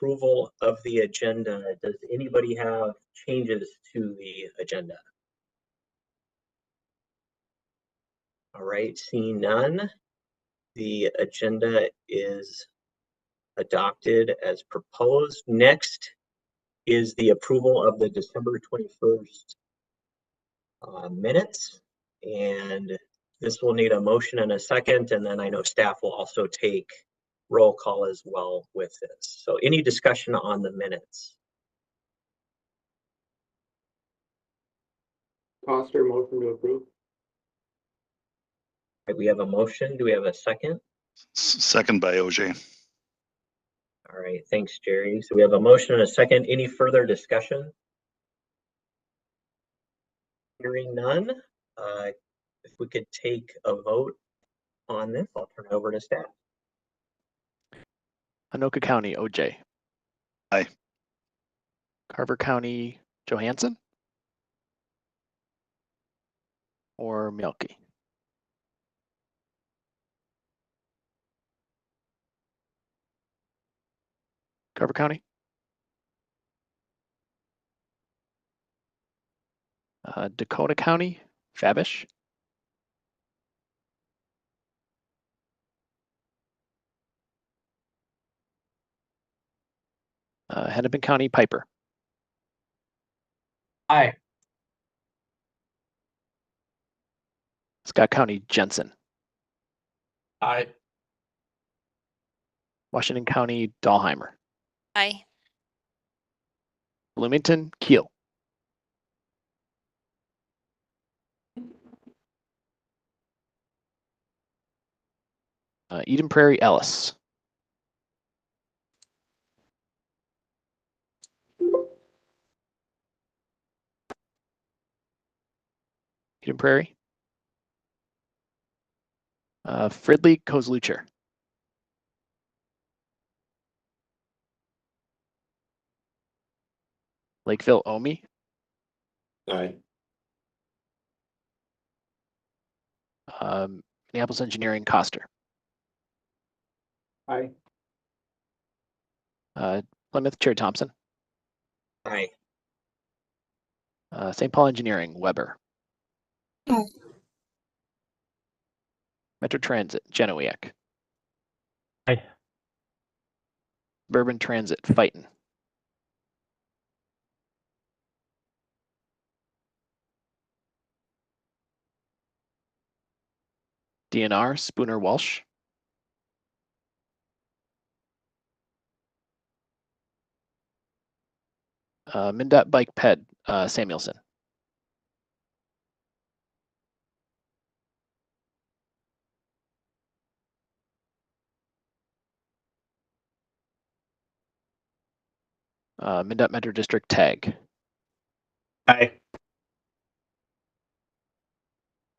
approval of the agenda. Does anybody have changes to the agenda? All right, seeing none, the agenda is adopted as proposed. Next is the approval of the December 21st minutes. And this will need a motion and a second, and then I know staff will also take roll call as well with this. So any discussion on the minutes? Foster, motion to approve. Right, we have a motion. Do we have a second? Second by OJ. All right, thanks, Jerry. So we have a motion and a second. Any further discussion? Hearing none, if we could take a vote on this, I'll turn it over to staff. Anoka County, OJ. Aye. Carver County, Johansson? Or Mielke? Carver County? Dakota County, Fabish? Hennepin County, Piper? Aye. Scott County, Jensen? Aye. Washington County, Dahlheimer? Aye. Bloomington, Keel? Eden Prairie, Ellis? Eden Prairie? Fridley, Kozlucher? Lakeville, Omi? Aye. Minneapolis Engineering, Coster? Aye. Plymouth, Chair Thompson? Aye. St. Paul Engineering, Weber? Aye. Metro Transit, Genowiak? Aye. Suburban Transit, Fighton? DNR, Spooner, Walsh? MnDOT Bike Ped, Samuelson? MnDOT Metro District, Tag? Aye.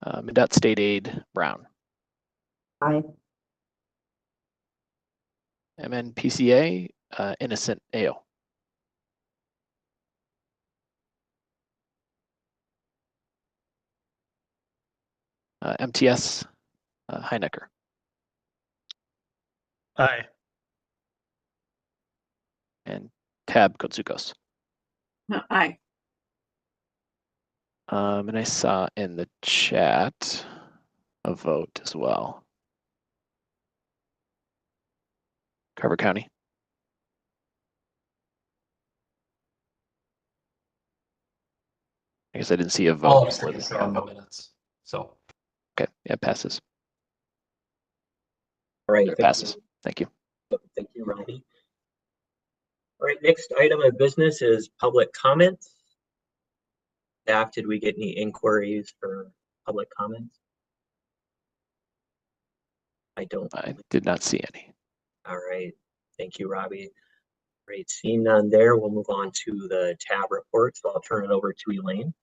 MnDOT State Aid, Brown? Aye. MNPCA, Innocent, AO? MTS, Heinecker? Aye. And Tab, Kotsukos? Aye. And I saw in the chat a vote as well. Carver County? I guess I didn't see a vote. All abstained from the minutes. So. Okay, yeah, passes. All right, It passes. Thank you. Thank you, Robbie. All right, next item of business is public comments. Staff, did we get any inquiries for public comments? I did not see any. All right, thank you, Robbie. All right, seeing none there, we'll move on to the TAB report. So I'll turn it over to Elaine.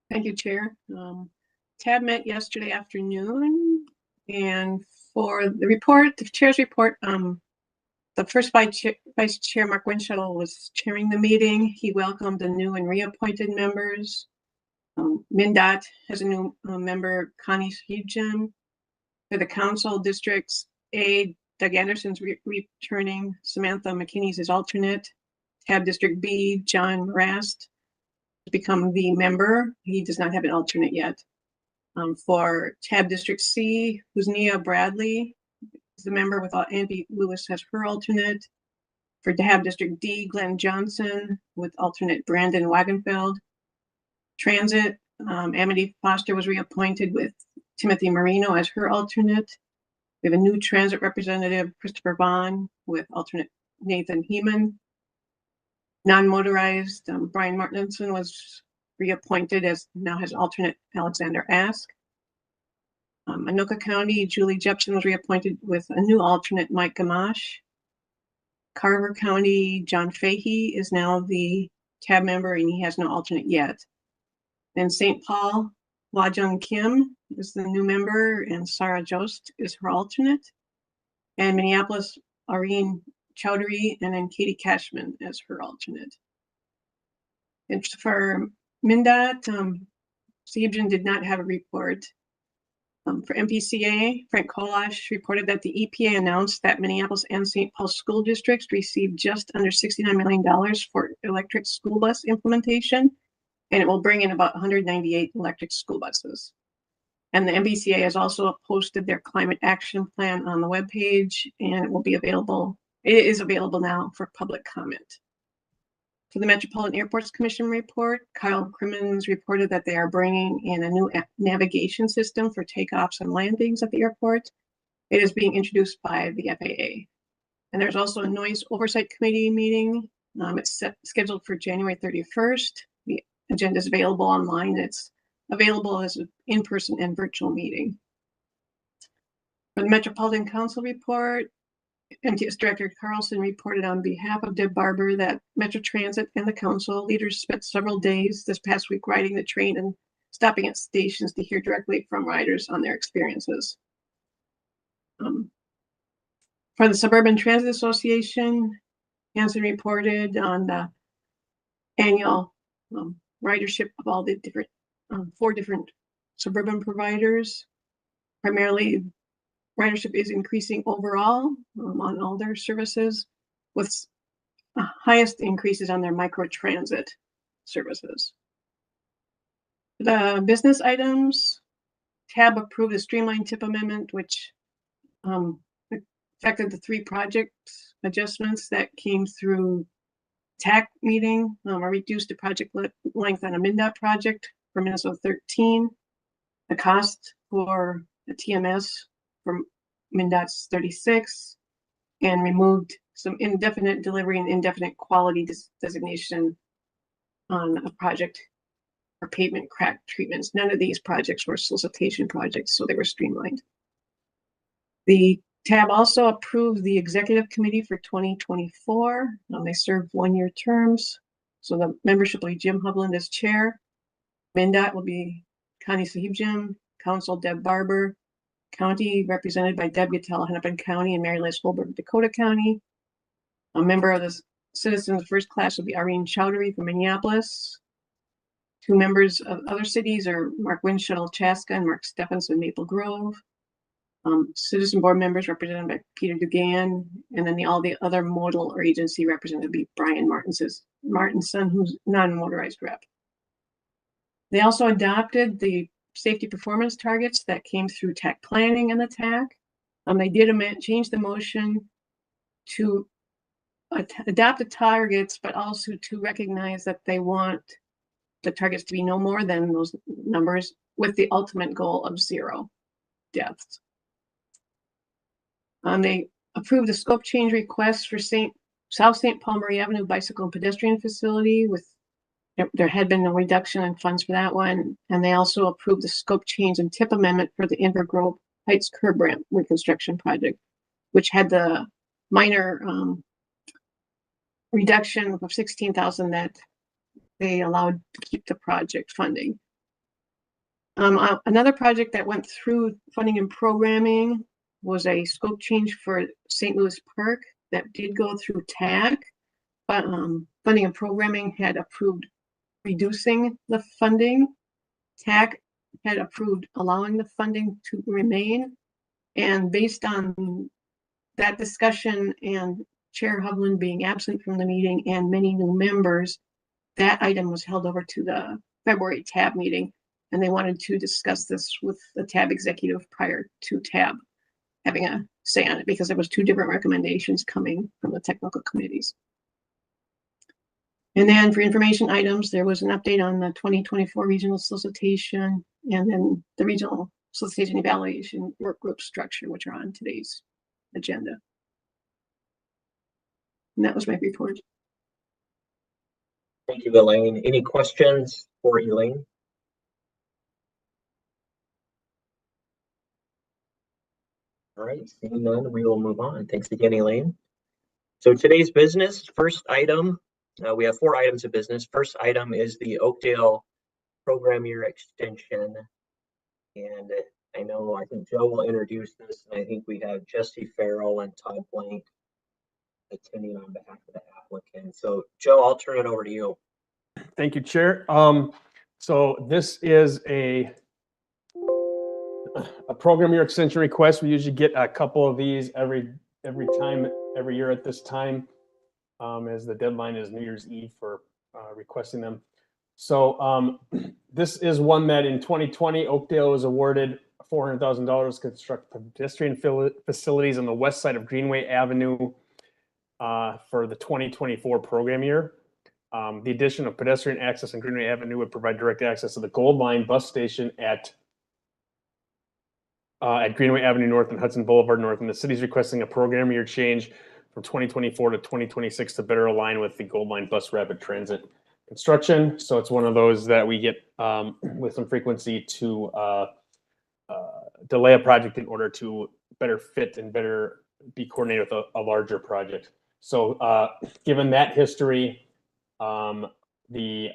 Thank you, Chair. TAB met yesterday afternoon, and for the report, the Chair's report, the first Vice Chair Mark Winchell was chairing the meeting. He welcomed the new and reappointed members. MnDOT has a new member, Connie Hugen. For the council, districts A, Doug Anderson's returning. Samantha McKinney's his alternate. Tab District B, John Rast has become the member. He does not have an alternate yet. For Tab District C, Husnia Bradley is the member with Andy Lewis as her alternate. For Tab District D, Glenn Johnson with alternate Brandon Wagenfeld. Transit, Amity Foster was reappointed with Timothy Marino as her alternate. We have a new transit representative, Christopher Vaughn, with alternate Nathan Heeman. Non-motorized, Brian Martinson was reappointed as now has alternate Alexander Ask. Anoka County, Julie Jepson was reappointed with a new alternate, Mike Gamache. Carver County, John Fahey is now the tab member and he has no alternate yet. Then St. Paul, Wajung Kim is the new member and Sarah Jost is her alternate. And Minneapolis, Irene Chowdhury and then Katie Cashman as her alternate. And for MnDOT, Sahibjan did not have a report. For MPCA, Frank Kolash reported that the EPA announced that Minneapolis and St. Paul school districts received just under $69 million for electric school bus implementation, and it will bring in about 198 electric school buses. And the MPCA has also posted their climate action plan on the webpage, and it will be available. It is available now for public comment. For the Metropolitan Airports Commission report, Kyle Crimmins reported that they are bringing in a new navigation system for takeoffs and landings at the airport. It is being introduced by the FAA. And there's also a noise oversight committee meeting. It's scheduled for January 31st. The agenda is available online. It's available as an in-person and virtual meeting. For the Metropolitan Council report, MTS Director Carlson reported on behalf of Deb Barber that Metro Transit and the council leaders spent several days this past week riding the train and stopping at stations to hear directly from riders on their experiences. For the Suburban Transit Association, Hanson reported on the annual ridership of all the different 4 different suburban providers. Primarily, ridership is increasing overall on all their services, with highest increases on their microtransit services. The business items, TAB approved a streamlined tip amendment, which affected the 3 project adjustments that came through TAC meeting, or reduced the project length on a MnDOT project for Minnesota 13. The cost for the TMS from MnDOT's 36, and removed some indefinite delivery and indefinite quality designation on a project for pavement crack treatments. None of these projects were solicitation projects, so they were streamlined. The TAB also approved the executive committee for 2024. They serve 1-year terms. So the membership will be Jim Hovland as chair. MnDOT will be Connie Sahibjan, Council Deb Barber, County represented by Deb Gattell, Hennepin County, and Mary Liz Holberg, Dakota County. A member of the Citizens First Class will be Irene Chowdhury from Minneapolis. 2 members of other cities are Mark Winshuttle, Chaska, and Mark Stephenson, Maple Grove. Citizen board members represented by Peter Dugan, and then all the other modal or agency represented be Brian Martinson, who's non-motorized rep. They also adopted the safety performance targets that came through TAC planning and the TAC. They did change the motion to adopt the targets, but also to recognize that they want the targets to be no more than those numbers, with the ultimate goal of 0 deaths. They approved a scope change request for South St. Paul Marie Avenue Bicycle and Pedestrian Facility. There had been no reduction in funds for that one. And they also approved the scope change and tip amendment for the Inver Grove Heights curb ramp reconstruction project, which had the minor reduction of $16,000 that they allowed to keep the project funding. Another project that went through funding and programming was a scope change for St. Louis Park that did go through TAC, but funding and programming had approved reducing the funding. TAC had approved allowing the funding to remain, and based on that discussion and Chair Hovland being absent from the meeting and many new members, that item was held over to the February TAB meeting. And they wanted to discuss this with the TAB executive prior to TAB having a say on it, because there was 2 different recommendations coming from the technical committees. And then for information items, there was an update on the 2024 regional solicitation and then the regional solicitation evaluation work group structure, which are on today's agenda. And that was my report. Thank you, Elaine. Any questions for Elaine? All right, seeing none, we will move on. Thanks again, Elaine. So today's business, first item, we have 4 items of business. First item is the Oakdale program year extension. And I think Joe will introduce this, and I think we have Jesse Farrell and Todd Blank attending on behalf of the applicant. So Joe, I'll turn it over to you. Thank you, Chair. So this is a program year extension request. We usually get a couple of these every year at this time, as the deadline is New Year's Eve for requesting them. So this is one that in 2020, Oakdale was awarded $400,000 to construct pedestrian facilities on the west side of Greenway Avenue for the 2024 program year. The addition of pedestrian access on Greenway Avenue would provide direct access to the Gold Line bus station at Greenway Avenue North and Hudson Boulevard North. And the city's requesting a program year change from 2024 to 2026 to better align with the Gold Line bus rapid transit construction. So it's one of those that we get with some frequency to delay a project in order to better fit and better be coordinated with a larger project. So given that history, the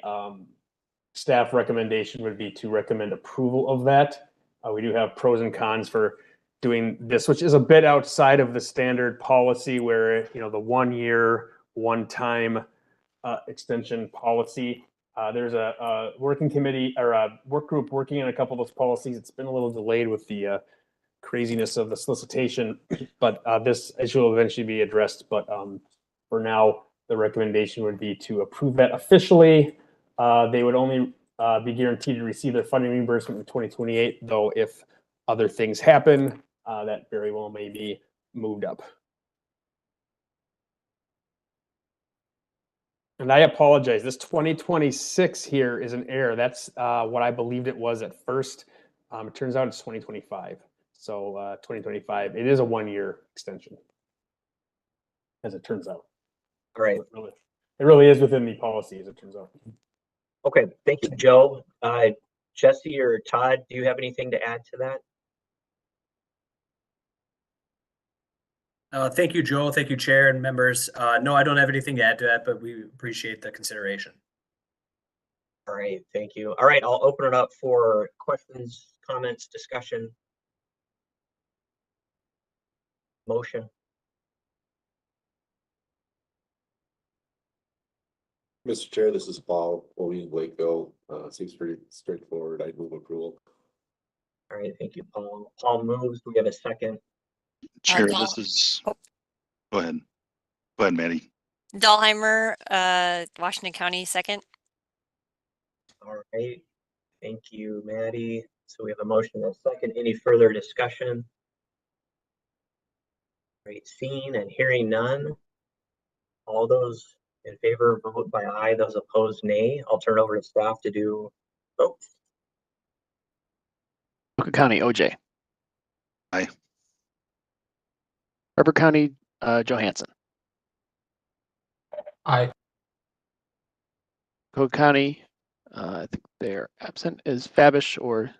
staff recommendation would be to recommend approval of that. We do have pros and cons for doing this, which is a bit outside of the standard policy where, the 1 year, 1 time extension policy. There's a working committee or a work group working on a couple of those policies. It's been a little delayed with the craziness of the solicitation, but this issue will eventually be addressed. But for now, the recommendation would be to approve that officially. They would only be guaranteed to receive their funding reimbursement in 2028, though if other things happen, that very well may be moved up. And I apologize, this 2026 here is an error. That's what I believed it was at first. It turns out it's 2025. So 2025, it is a 1 year extension, as it turns out. All right. It really is within the policy, as it turns out. Okay, thank you, Joe. Jesse or Todd, do you have anything to add to that? Thank you, Joel. Thank you, Chair and members. No, I don't have anything to add to that, but we appreciate the consideration. All right, thank you. All right, I'll open it up for questions, comments, discussion. Motion. Mr. Chair, this is Paul William Lakeville. Seems pretty straightforward. I move approval. All right, thank you, Paul. Paul moves. Do we have a second? Chair, Dahl- this is, go ahead. Go ahead, Maddie. Dahlheimer, Washington County, second. All right, thank you, Maddie. So we have a motion and a second. Any further discussion? Great, seeing and hearing none. All those in favor vote by aye, those opposed nay. I'll turn it over to staff to do votes. Anoka County, OJ. Aye. Barbeau County, Johansson. Aye. Cook County, I think they're absent. Is Fabish or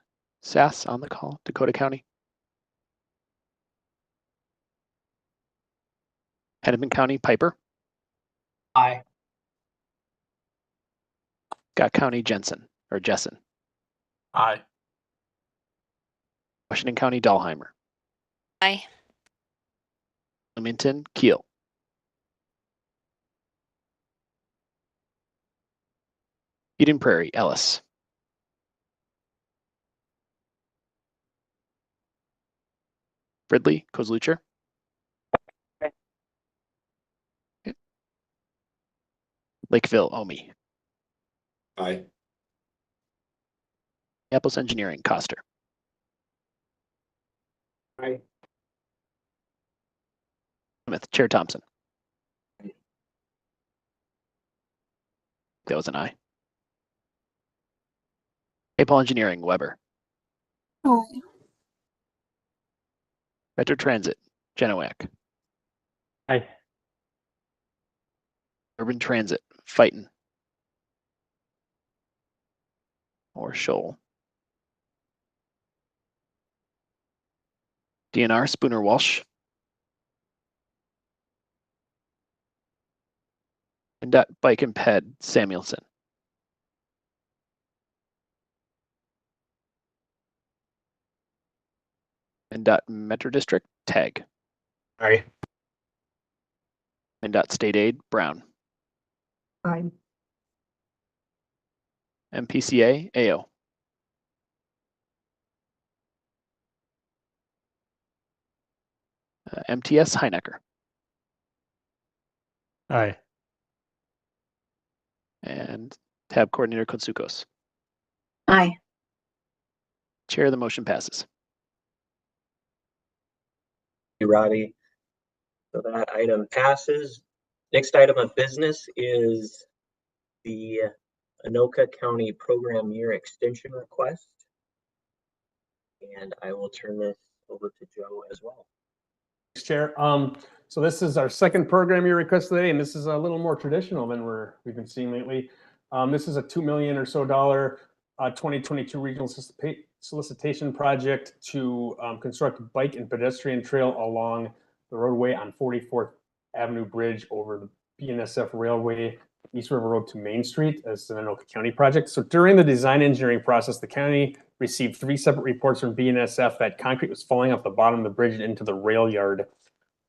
Sass on the call? Dakota County. Hennepin County, Piper. Aye. Scott County, Jensen or Jessen. Aye. Washington County, Dahlheimer. Aye. Leamington, Keel. Eden Prairie, Ellis. Ridley, Kozlucher. Lakeville, Omi. Aye. Apples Engineering, Coster. Aye. Plymouth, Chair Thompson. That was an aye. Maple Engineering, Weber. Aye. Metro Transit, Genoak. Aye. Urban Transit, Fighton. Or Shoal. DNR, Spooner Walsh. MnDOT Bike and Ped, Samuelson. MnDOT Metro District, Tag. Aye. MnDOT State Aid, Brown. Aye. MPCA, AO. MTS, Heinecker. Aye. And Tab Coordinator Konsukos. Aye. Chair, the motion passes. Thank you, Robbie. So that item passes. Next item of business is the Anoka County Program Year Extension Request. And I will turn this over to Joe as well. Thanks, Chair. So this is our second program year request today, and this is a little more traditional than we've been seeing lately. This is a $2 million or so 2022 regional solicitation project to construct a bike and pedestrian trail along the roadway on 44th Avenue Bridge over the BNSF Railway, East River Road to Main Street as an Anoka County project. So during the design engineering process, the county received 3 separate reports from BNSF that concrete was falling off the bottom of the bridge into the rail yard.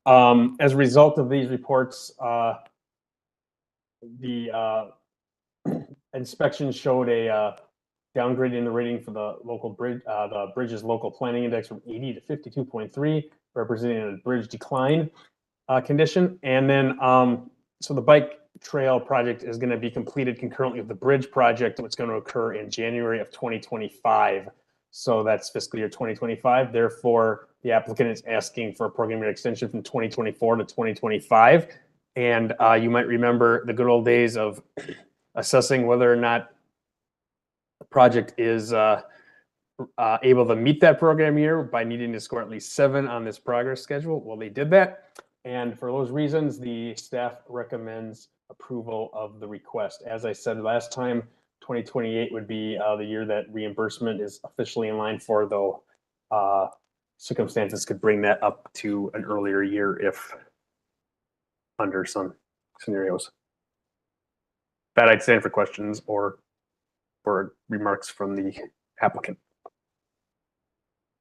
As a result of these reports, the inspection showed a downgrading in the rating for the local bridge, the bridge's local planning index from 80 to 52.3, representing a bridge decline condition. And then, so the bike trail project is going to be completed concurrently with the bridge project, which is going to occur in January of 2025. So that's fiscal year 2025. Therefore, the applicant is asking for a program year extension from 2024 to 2025. And you might remember the good old days of assessing whether or not the project is able to meet that program year by needing to score at least 7 on this progress schedule. Well, they did that. And for those reasons, the staff recommends approval of the request. As I said last time, 2028 would be the year that reimbursement is officially in line for, though circumstances could bring that up to an earlier year if under some scenarios. That I'd stand for questions or for remarks from the applicant.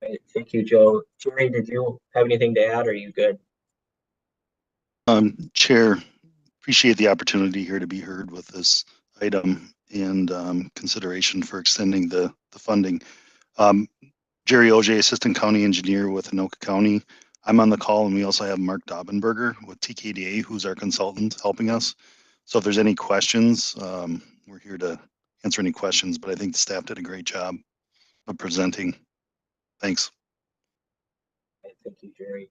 Right, thank you, Joe. Jerry, did you have anything to add, or are you good? Chair, appreciate the opportunity here to be heard with this item and consideration for extending the funding. Jerry OJ, Assistant County Engineer with Anoka County. I'm on the call, and we also have Mark Daubenberger with TKDA, who's our consultant helping us. So if there's any questions, we're here to answer any questions, but I think the staff did a great job of presenting. Thanks. Thank you, Jerry.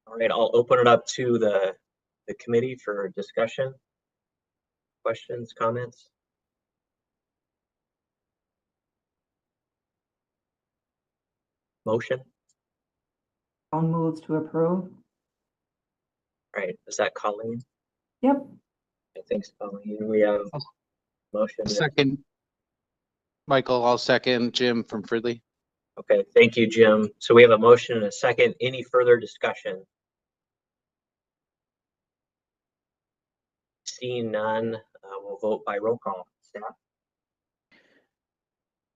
All right, I'll open it up to the committee for discussion. Questions, comments? Motion? Brown moves to approve. All right, is that Colleen? Yep. I think it's Colleen. We have motion. Second. Michael, I'll second. Jim from Fridley. Okay, thank you, Jim. So we have a motion and a second. Any further discussion? Seeing none, we'll vote by roll call. Staff?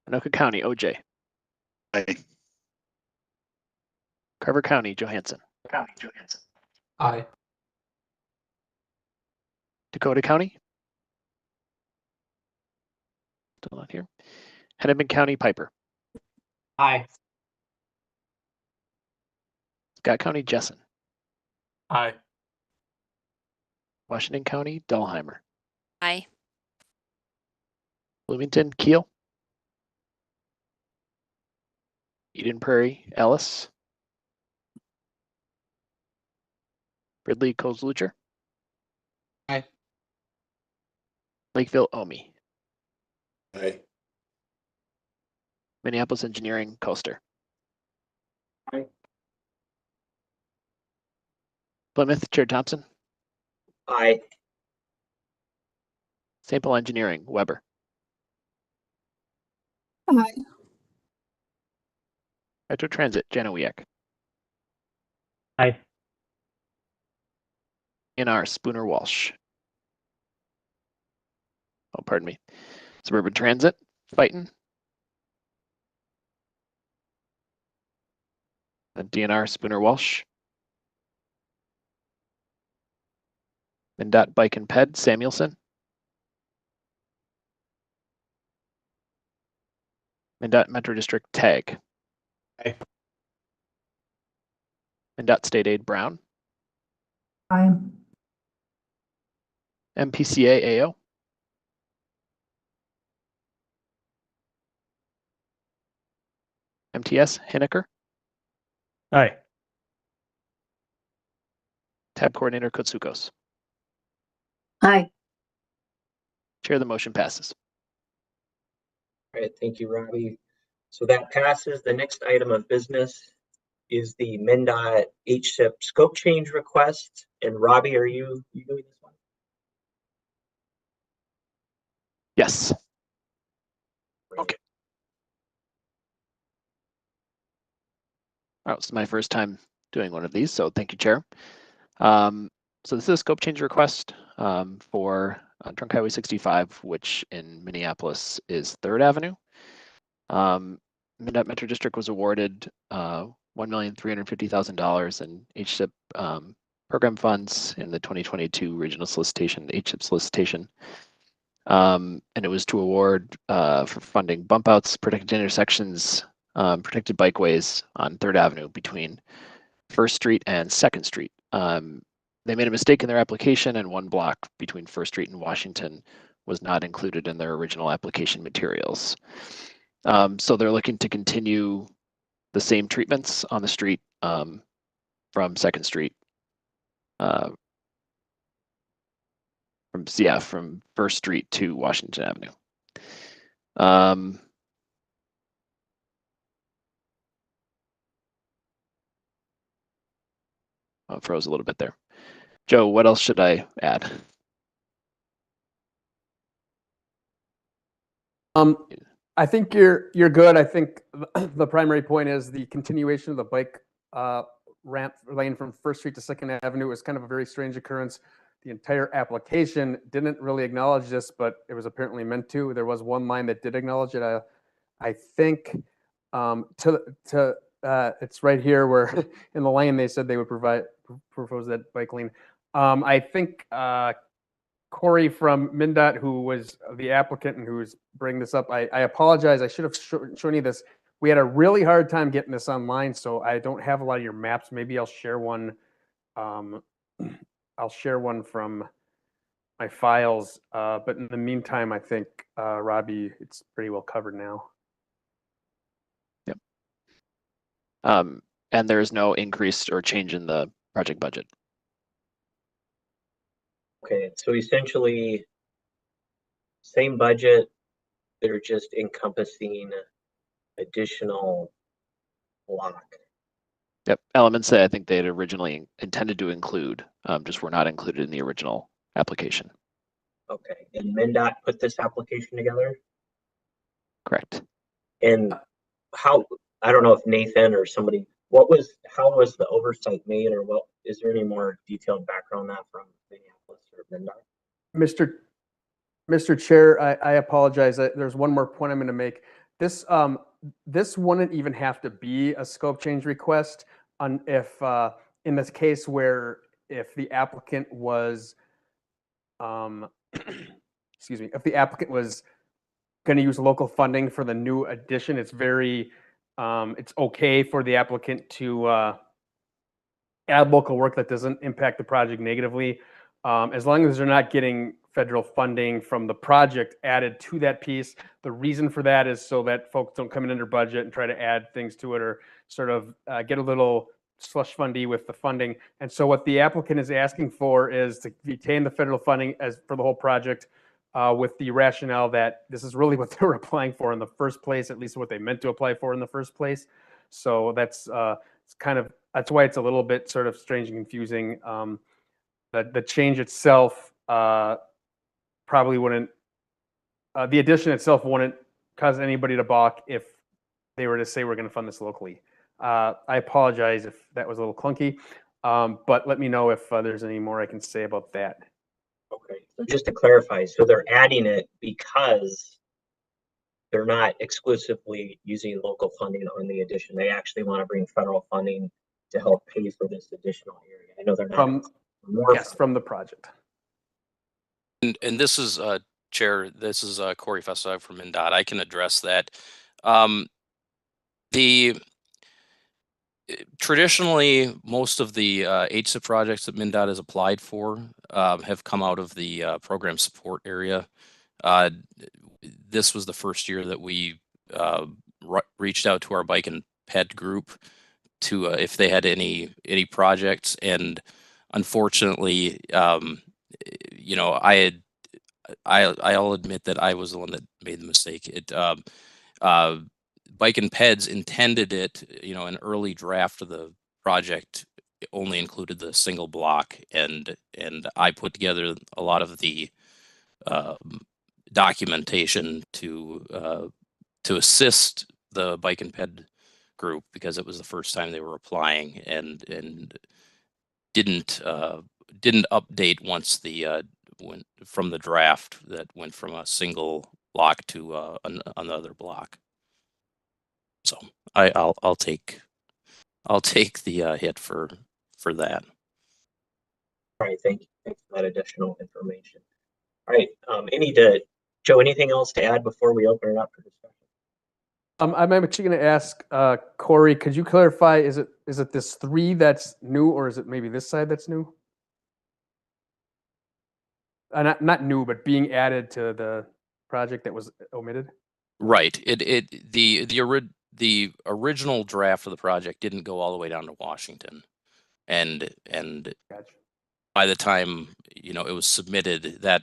Anoka County, OJ. Aye. Carver County, Johansson. Aye. Dakota County. Still not here. Hennepin County, Piper. Aye. Scott County, Jessen. Aye. Washington County, Dahlheimer. Aye. Bloomington, Keel. Eden Prairie, Ellis. Ridley, Kozlucher. Aye. Lakeville, Omi. Aye. Minneapolis Engineering, Coaster. Aye. Plymouth, Chair Thompson. Aye. St. Paul Engineering, Weber. Aye. Metro Transit, Janowiak. Aye. NR, Spooner, Walsh. Oh, pardon me. Suburban Transit, Fighton. And DNR, Spooner, Walsh. MnDOT Bike and Ped, Samuelson. MnDOT Metro District, Tag. Aye. MnDOT State Aid, Brown. Aye. MPCA, AO. MTS, Hinneker. Aye. Tab Coordinator, Kotsukos. Aye. Chair, the motion passes. All right, thank you, Robbie. So that passes. The next item of business is the MnDOT HSIP scope change request. And Robbie, are you doing this one? Yes. Okay. Oh, it's my first time doing one of these, so thank you, Chair. So this is a scope change request for Trunk Highway 65, which in Minneapolis is 3rd Avenue. MnDOT Metro District was awarded $1,350,000 in HSIP program funds in the 2022 regional solicitation, the HSIP solicitation. And it was to award for funding bump outs, protected intersections, protected bikeways on 3rd Avenue between 1st Street and 2nd Street. They made a mistake in their application, and one block between 1st Street and Washington was not included in their original application materials. So they're looking to continue the same treatments on the street from 2nd Street. From 1st Street to Washington Avenue. Oh, it froze a little bit there. Joe, what else should I add? I think you're good. I think the primary point is the continuation of the bike ramp lane from 1st Street to 2nd Avenue is kind of a very strange occurrence. The entire application didn't really acknowledge this, but it was apparently meant to. There was one line that did acknowledge it. I think it's right here where in the lane they said they would propose that bike lane. I think Corey from MnDOT, who was the applicant and who's bringing this up, I apologize. I should have shown you this. We had a really hard time getting this online, so I don't have a lot of your maps. Maybe I'll share one. I'll share one from my files. But in the meantime, I think, Robbie, it's pretty well covered now. Yep. And there is no increase or change in the project budget. Okay, so essentially same budget, they're just encompassing additional block. Yep, elements that I think they had originally intended to include, just were not included in the original application. Okay, and MnDOT put this application together? Correct. And how, I don't know if Nathan or somebody, how was the oversight made, or what, is there any more detailed background on that from Minneapolis or MnDOT? Mr. Chair, I apologize. There's one more point I'm going to make. This wouldn't even have to be a scope change request if in this case where if the applicant was excuse me, if the applicant was going to use local funding for the new addition, it's very it's okay for the applicant to add local work that doesn't impact the project negatively, as long as they're not getting federal funding from the project added to that piece. The reason for that is so that folks don't come in under budget and try to add things to it or sort of get a little slush fundy with the funding. And so what the applicant is asking for is to retain the federal funding as for the whole project with the rationale that this is really what they were applying for in the first place, at least what they meant to apply for in the first place. So that's it's kind of, that's why it's a little bit sort of strange and confusing. The change itself probably wouldn't, the addition itself wouldn't cause anybody to balk if they were to say we're going to fund this locally. I apologize if that was a little clunky, but let me know if there's any more I can say about that. Okay, so just to clarify, so they're adding it because they're not exclusively using local funding on the addition. They actually want to bring federal funding to help pay for this additional area. I know they're not From the project. And this is Chair. This is Corey Fessog from MnDOT. I can address that. Traditionally, most of the HSIP projects that MnDOT has applied for have come out of the program support area. This was the first year that we reached out to our bike and ped group to if they had any projects, and unfortunately, you know, I'll admit that I was the one that made the mistake. Bike and Peds intended it, you know, an early draft of the project only included the single block, and I put together a lot of the documentation to assist the Bike and Ped group because it was the first time they were applying, and didn't update once the went from the draft that went from a single block to another block. So I'll take the hit for that. All right, thank you. Thanks for that additional information. All right, Joe, anything else to add before we open it up for discussion? I'm actually going to ask Corey, could you clarify, is it this 3 that's new, or is it maybe this side that's new? Not new, but being added to the project that was omitted? Right. The original draft of the project didn't go all the way down to Washington, and Gotcha. by the time, you know, it was submitted, that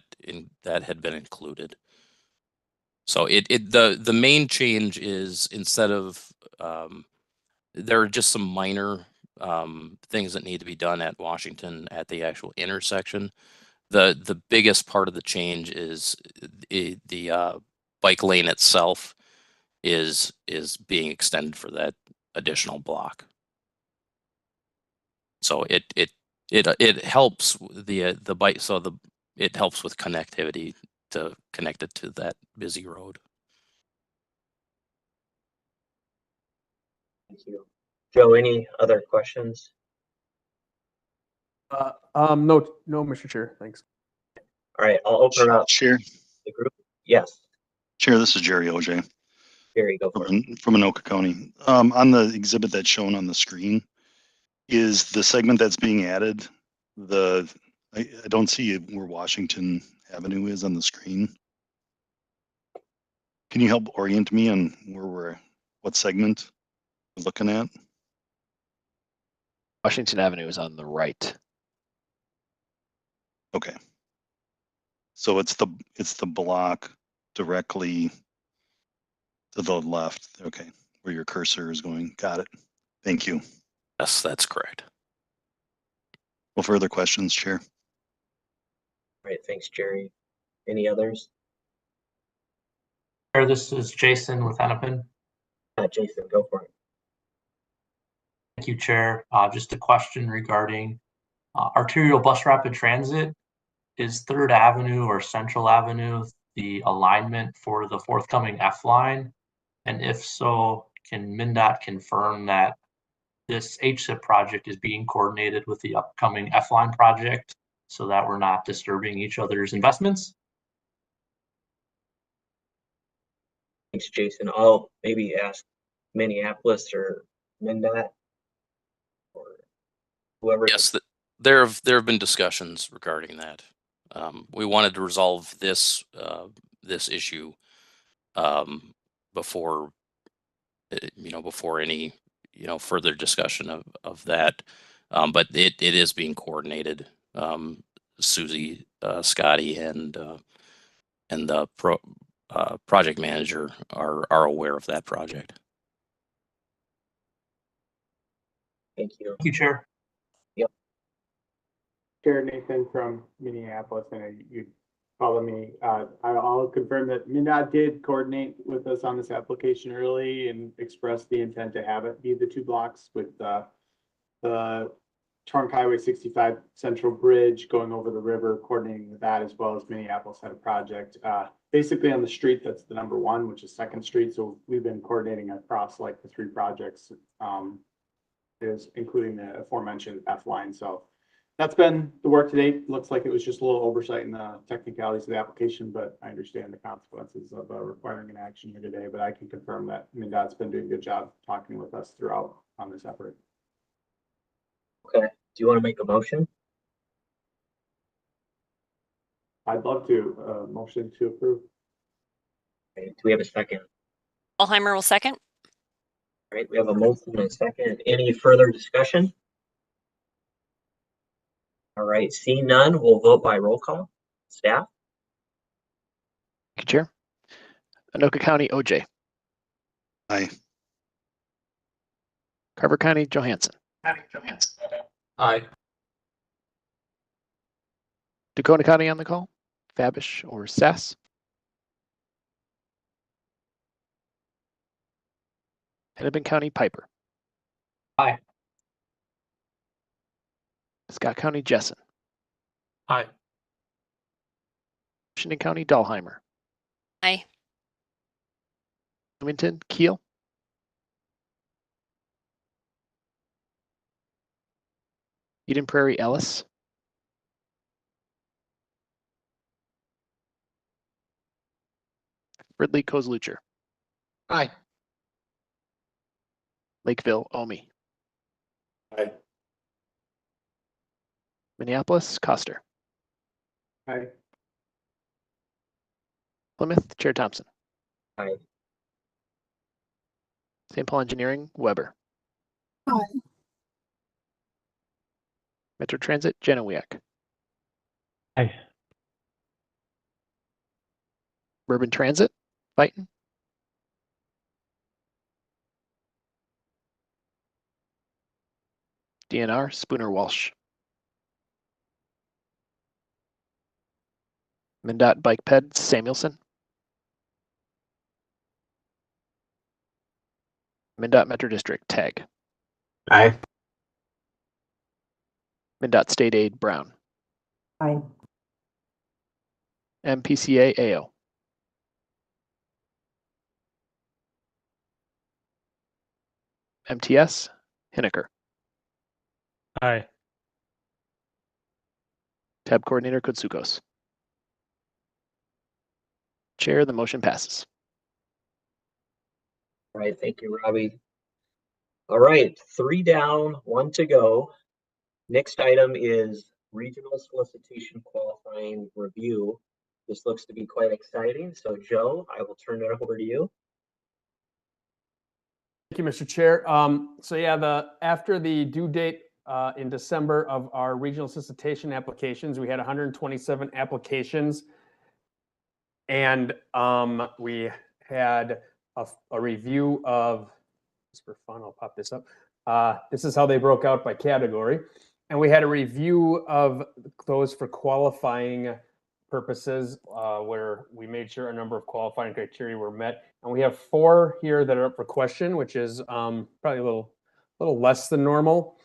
had been included. So the main change is, instead of there are just some minor things that need to be done at Washington at the actual intersection. The biggest part of the change is the bike lane itself is being extended for that additional block. So it helps the bike, so it helps with connectivity to connect it to that busy road. Thank you. Joe, any other questions? No, Mr. Chair, thanks. All right, I'll open it up. Chair. The group. Yes. Chair, this is Jerry OJ. Jerry, go for it. From Anoka County. On the exhibit that's shown on the screen, is the segment that's being added, I don't see where Washington Avenue is on the screen. Can you help orient me on what segment we're looking at? Washington Avenue is on the right. Okay. So it's the block directly to the left. Okay, where your cursor is going. Got it. Thank you. Yes, that's correct. No further questions, Chair. All right, thanks, Jerry. Any others? Chair, this is Jason with Hennepin. Jason, go for it. Thank you, Chair. Just a question regarding arterial bus rapid transit. Is 3rd Avenue or Central Avenue the alignment for the forthcoming F line? And if so, can MnDOT confirm that this HSIP project is being coordinated with the upcoming F line project so that we're not disturbing each other's investments? Thanks, Jason. I'll maybe ask Minneapolis or MnDOT or whoever. Yes, there have been discussions regarding that. We wanted to resolve this this issue before before any further discussion of that. But it is being coordinated. Susie, Scotty, and the project manager are aware of that project. Thank you. Thank you, Chair. Chair Nathan from Minneapolis, and you follow me. I'll confirm that MnDOT did coordinate with us on this application early and express the intent to have it be the 2 blocks with the Trunk Highway 65 Central Bridge going over the river, coordinating with that, as well as Minneapolis had a project basically on the street that's the number 1, which is 2nd Street. So we've been coordinating across like the 3 projects, is including the aforementioned F line. So that's been the work to date. Looks like it was just a little oversight in the technicalities of the application, but I understand the consequences of requiring an action here today. But I can confirm that MnDOT's been doing a good job talking with us throughout on this effort. Okay. Do you want to make a motion? I'd love to motion to approve. Okay. Do we have a second? Dahlheimer will second. All right. We have a motion and a second. Any further discussion? All right. Seeing none, we'll vote by roll call. Staff? Thank you, Chair. Anoka County, OJ. Aye. Carver County, Johansson. Aye. Dakota County on the call, Fabish or Sass. Hennepin County, Piper. Aye. Scott County, Jessen. Aye. Washington County, Dahlheimer. Aye. Bloomington, Keel. Eden Prairie, Ellis. Ridley, Kozlucher. Aye. Lakeville, Omi. Aye. Minneapolis, Coster. Aye. Plymouth, Chair Thompson. Aye. St. Paul Engineering, Weber. Aye. Metro Transit, Janowiak. Aye. Urban Transit, Fighton. DNR, Spooner Walsh. MnDOT Bike Ped, Samuelson. MnDOT Metro District, Tag. Aye. MnDOT State Aid, Brown. Aye. MPCA, AO. MTS, Hinneker. Aye. Tab Coordinator, Kutsukos. Chair, the motion passes. All right. Thank you, Robbie. All right. 3 down, 1 to go. Next item is regional solicitation qualifying review. This looks to be quite exciting. So Joe, I will turn it over to you. Thank you, Mr. Chair. So yeah, after the due date in December of our regional solicitation applications, we had 127 applications. And we had a review of, just for fun, I'll pop this up. This is how they broke out by category. And we had a review of those for qualifying purposes, where we made sure a number of qualifying criteria were met. And we have 4 here that are up for question, which is probably a little less than normal.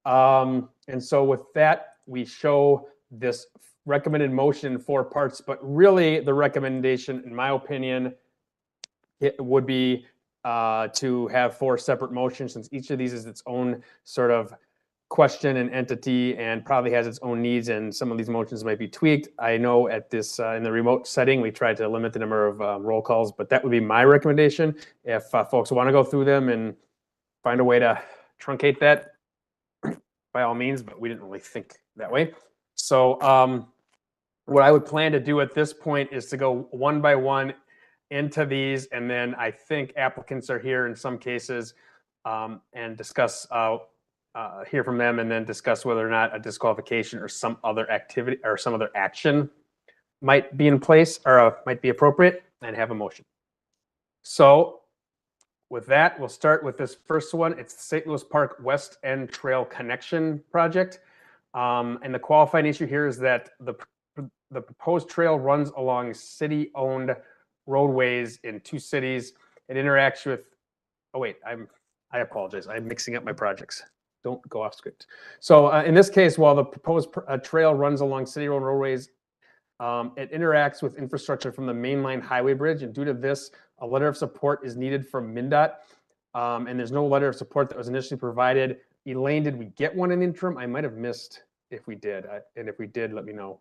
And so with that, we show this recommended motion in 4 parts, but really the recommendation, in my opinion, it would be to have 4 separate motions, since each of these is its own sort of question and entity and probably has its own needs, and some of these motions might be tweaked. I know at this in the remote setting, we tried to limit the number of roll calls, but that would be my recommendation. If folks want to go through them and find a way to truncate that, by all means, but we didn't really think that way. So What I would plan to do at this point is to go one by one into these, and then I think applicants are here in some cases, and discuss, hear from them, and then discuss whether or not a disqualification or some other activity or some other action might be in place or might be appropriate, and have a motion. So with that, we'll start with this first one. It's the St. Louis Park West End Trail Connection Project. And the qualifying issue here is that the proposed trail runs along city-owned roadways in two cities. It interacts with, oh wait, I apologize. I'm mixing up my projects. Don't go off script. So in this case, while the proposed trail runs along city-owned roadways, it interacts with infrastructure from the mainline highway bridge. And due to this, a letter of support is needed from MnDOT. And there's no letter of support that was initially provided. Elaine, did we get one in the interim? I might have missed if we did. And if we did, let me know.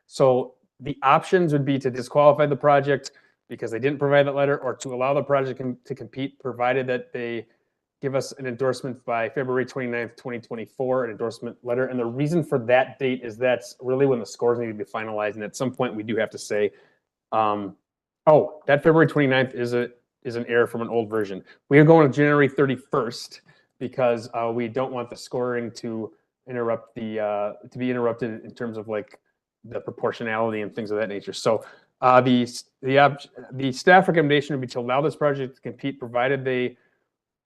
So the options would be to disqualify the project because they didn't provide that letter, or to allow the project to compete, provided that they give us an endorsement by February 29th, 2024, an endorsement letter. And the reason for that date is that's really when the scores need to be finalized. And at some point we do have to say, oh, that February 29th is an error from an old version. We are going to January 31st because we don't want the scoring to interrupt to be interrupted in terms of like the proportionality and things of that nature. So the staff recommendation would be to allow this project to compete, provided the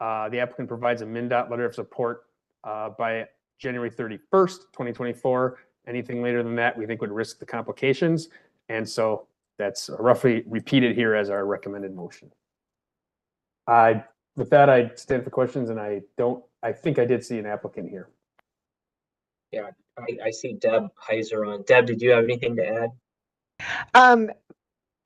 applicant provides a MnDOT letter of support by January 31st, 2024. Anything later than that, we think would risk the complications. And so that's roughly repeated here as our recommended motion. With that, I stand for questions, and I think I did see an applicant here. Yeah, I see Deb Heiser on. Deb, did you have anything to add?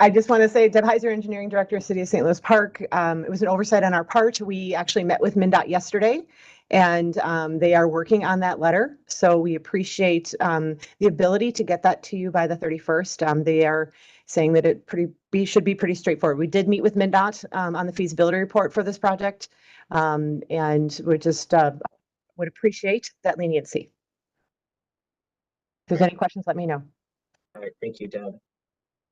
I just want to say, Deb Heiser, Engineering Director, City of St. Louis Park. It was an oversight on our part. We actually met with MnDOT yesterday, and they are working on that letter. So we appreciate the ability to get that to you by the 31st. They are saying that it should be pretty straightforward. We did meet with MnDOT on the feasibility report for this project, and we just would appreciate that leniency. If there's any questions, let me know. All right, thank you, Deb.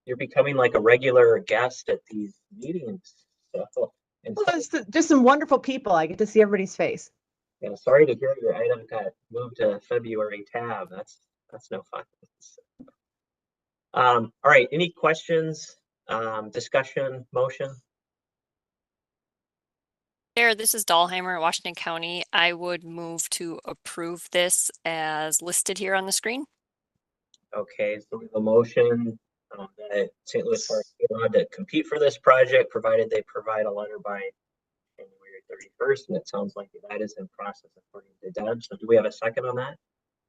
You're becoming like a regular guest at these meetings. So, Well, there's just some wonderful people. I get to see everybody's face. Yeah, sorry to hear your item got moved to February tab. That's no fun. All right, any questions, discussion, motion? Chair, this is Dahlheimer, Washington County. I would move to approve this as listed here on the screen. Okay, so we have a motion that St. Louis Park be allowed to compete for this project, provided they provide a letter by January 31st, and it sounds like that is in process according to Deb. So do we have a second on that?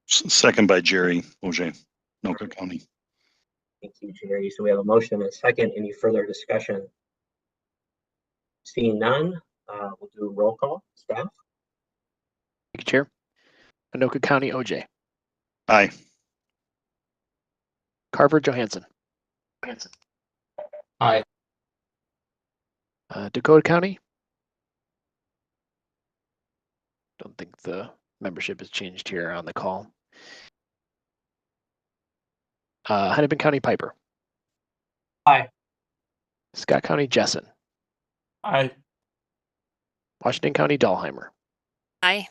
Second by Jerry Auger, Anoka County. Thank you, Jerry. So we have a motion and a second. Any further discussion? Seeing none, we'll do a roll call. Staff? Thank you, Chair. Anoka County, OJ. Aye. Carver, Johansson. Aye. Dakota County. Don't think the membership has changed here on the call. Hennepin County, Piper. Aye. Scott County, Jessen. Aye. Washington County, Dahlheimer. Aye.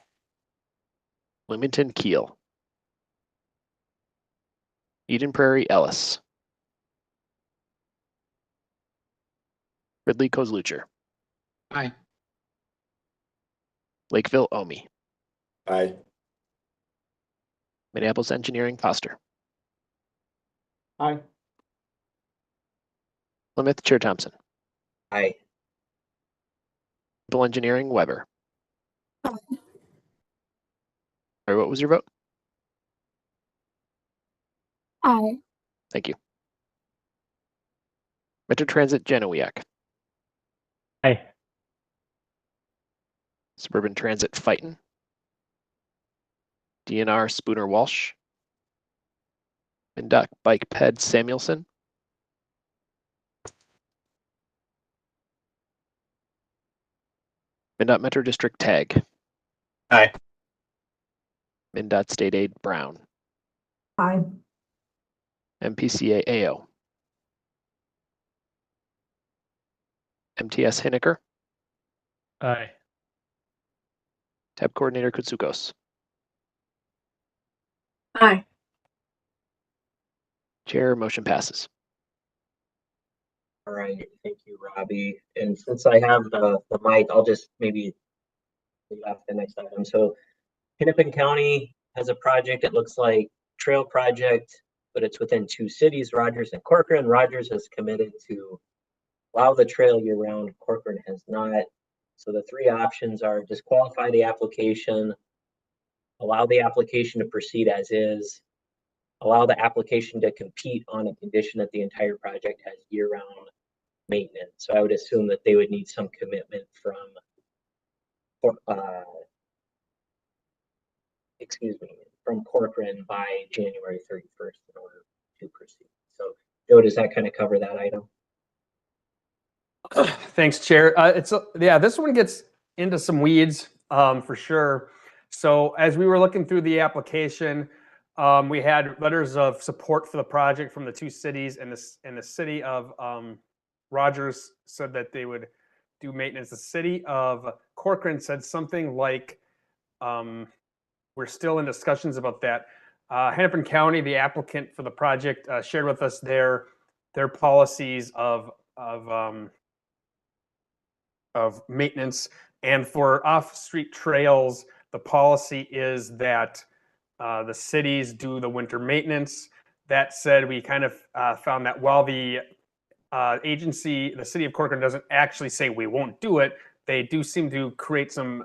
Bloomington, Keel. Eden Prairie, Ellis. Ridley, Kozlucher. Aye. Lakeville, Omi. Aye. Minneapolis Engineering, Foster. Aye. Plymouth, Chair Thompson. Aye. Civil Engineering, Weber. Aye. Or what was your vote? Aye. Thank you. Metro Transit, Janowiak. Aye. Suburban Transit, Fighton. DNR, Spooner, Walsh. MnDOT Bike Ped, Samuelson. MnDOT Metro District, Tag. Aye. MnDOT State Aid, Brown. Aye. MPCA AO. MTS Hinniker. Aye. Tab Coordinator Kutsukos. Aye. Chair, motion passes. All right, thank you, Robbie. And since I have the mic, I'll just maybe lead off the next item. So Hennepin County has a project. It looks like trail project, but it's within two cities, Rogers and Corcoran. Rogers has committed to allow the trail year round. Corcoran has not. So the three options are disqualify the application, allow the application to proceed as is, allow the application to compete on a condition that the entire project has year-round maintenance. So I would assume that they would need some commitment from, from Corcoran by January 31st in order to proceed. So Joe, does that kind of cover that item? Thanks, Chair. Yeah, this one gets into some weeds for sure. So as we were looking through the application, we had letters of support for the project from the two cities, and the city of Rogers said that they would do maintenance. The city of Corcoran said something like, we're still in discussions about that. Hennepin County, the applicant for the project, shared with us their policies of maintenance, and for off-street trails, the policy is that the cities do the winter maintenance. That said, we kind of found that while the agency, the city of Corcoran, doesn't actually say we won't do it, they do seem to create some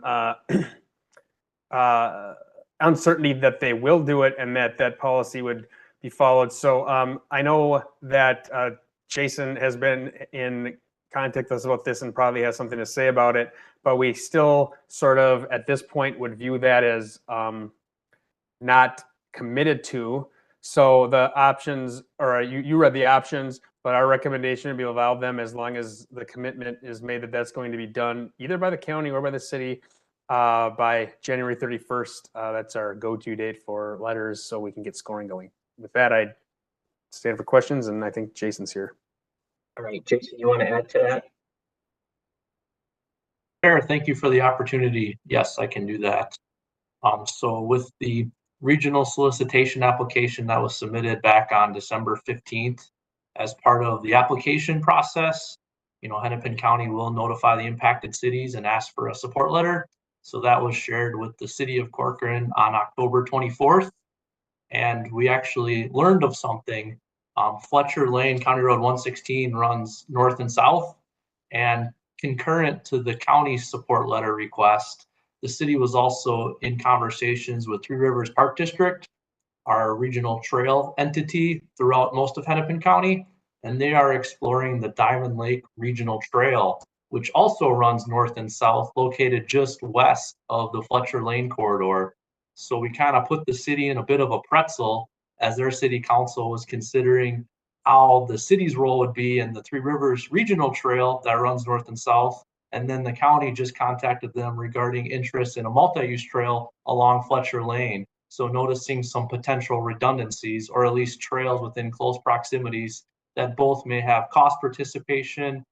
uncertainty that they will do it and that policy would be followed. So I know that Jason has been in contact with us about this and probably has something to say about it, but we still sort of at this point would view that as not committed to. So the options, or you read the options, but our recommendation would be allow them as long as the commitment is made that that's going to be done either by the county or by the city by January 31st. That's our go-to date for letters, so we can get scoring going. With that, I stand for questions, and I think Jason's here. All right, Jason, you want to add to that? Sure, thank you for the opportunity. Yes, I can do that. So with the regional solicitation application that was submitted back on December 15th, as part of the application process, Hennepin County will notify the impacted cities and ask for a support letter. So that was shared with the city of Corcoran on October 24th. And we actually learned of something. Fletcher Lane, County Road 116 runs north and south, and concurrent to the county's support letter request, the city was also in conversations with Three Rivers Park District, our regional trail entity throughout most of Hennepin County, and they are exploring the Diamond Lake Regional Trail, which also runs north and south, located just west of the Fletcher Lane corridor. So we kind of put the city in a bit of a pretzel as their city council was considering how the city's role would be in the Three Rivers Regional Trail that runs north and south. And then the county just contacted them regarding interest in a multi-use trail along Fletcher Lane. So noticing some potential redundancies, or at least trails within close proximities that both may have cost participation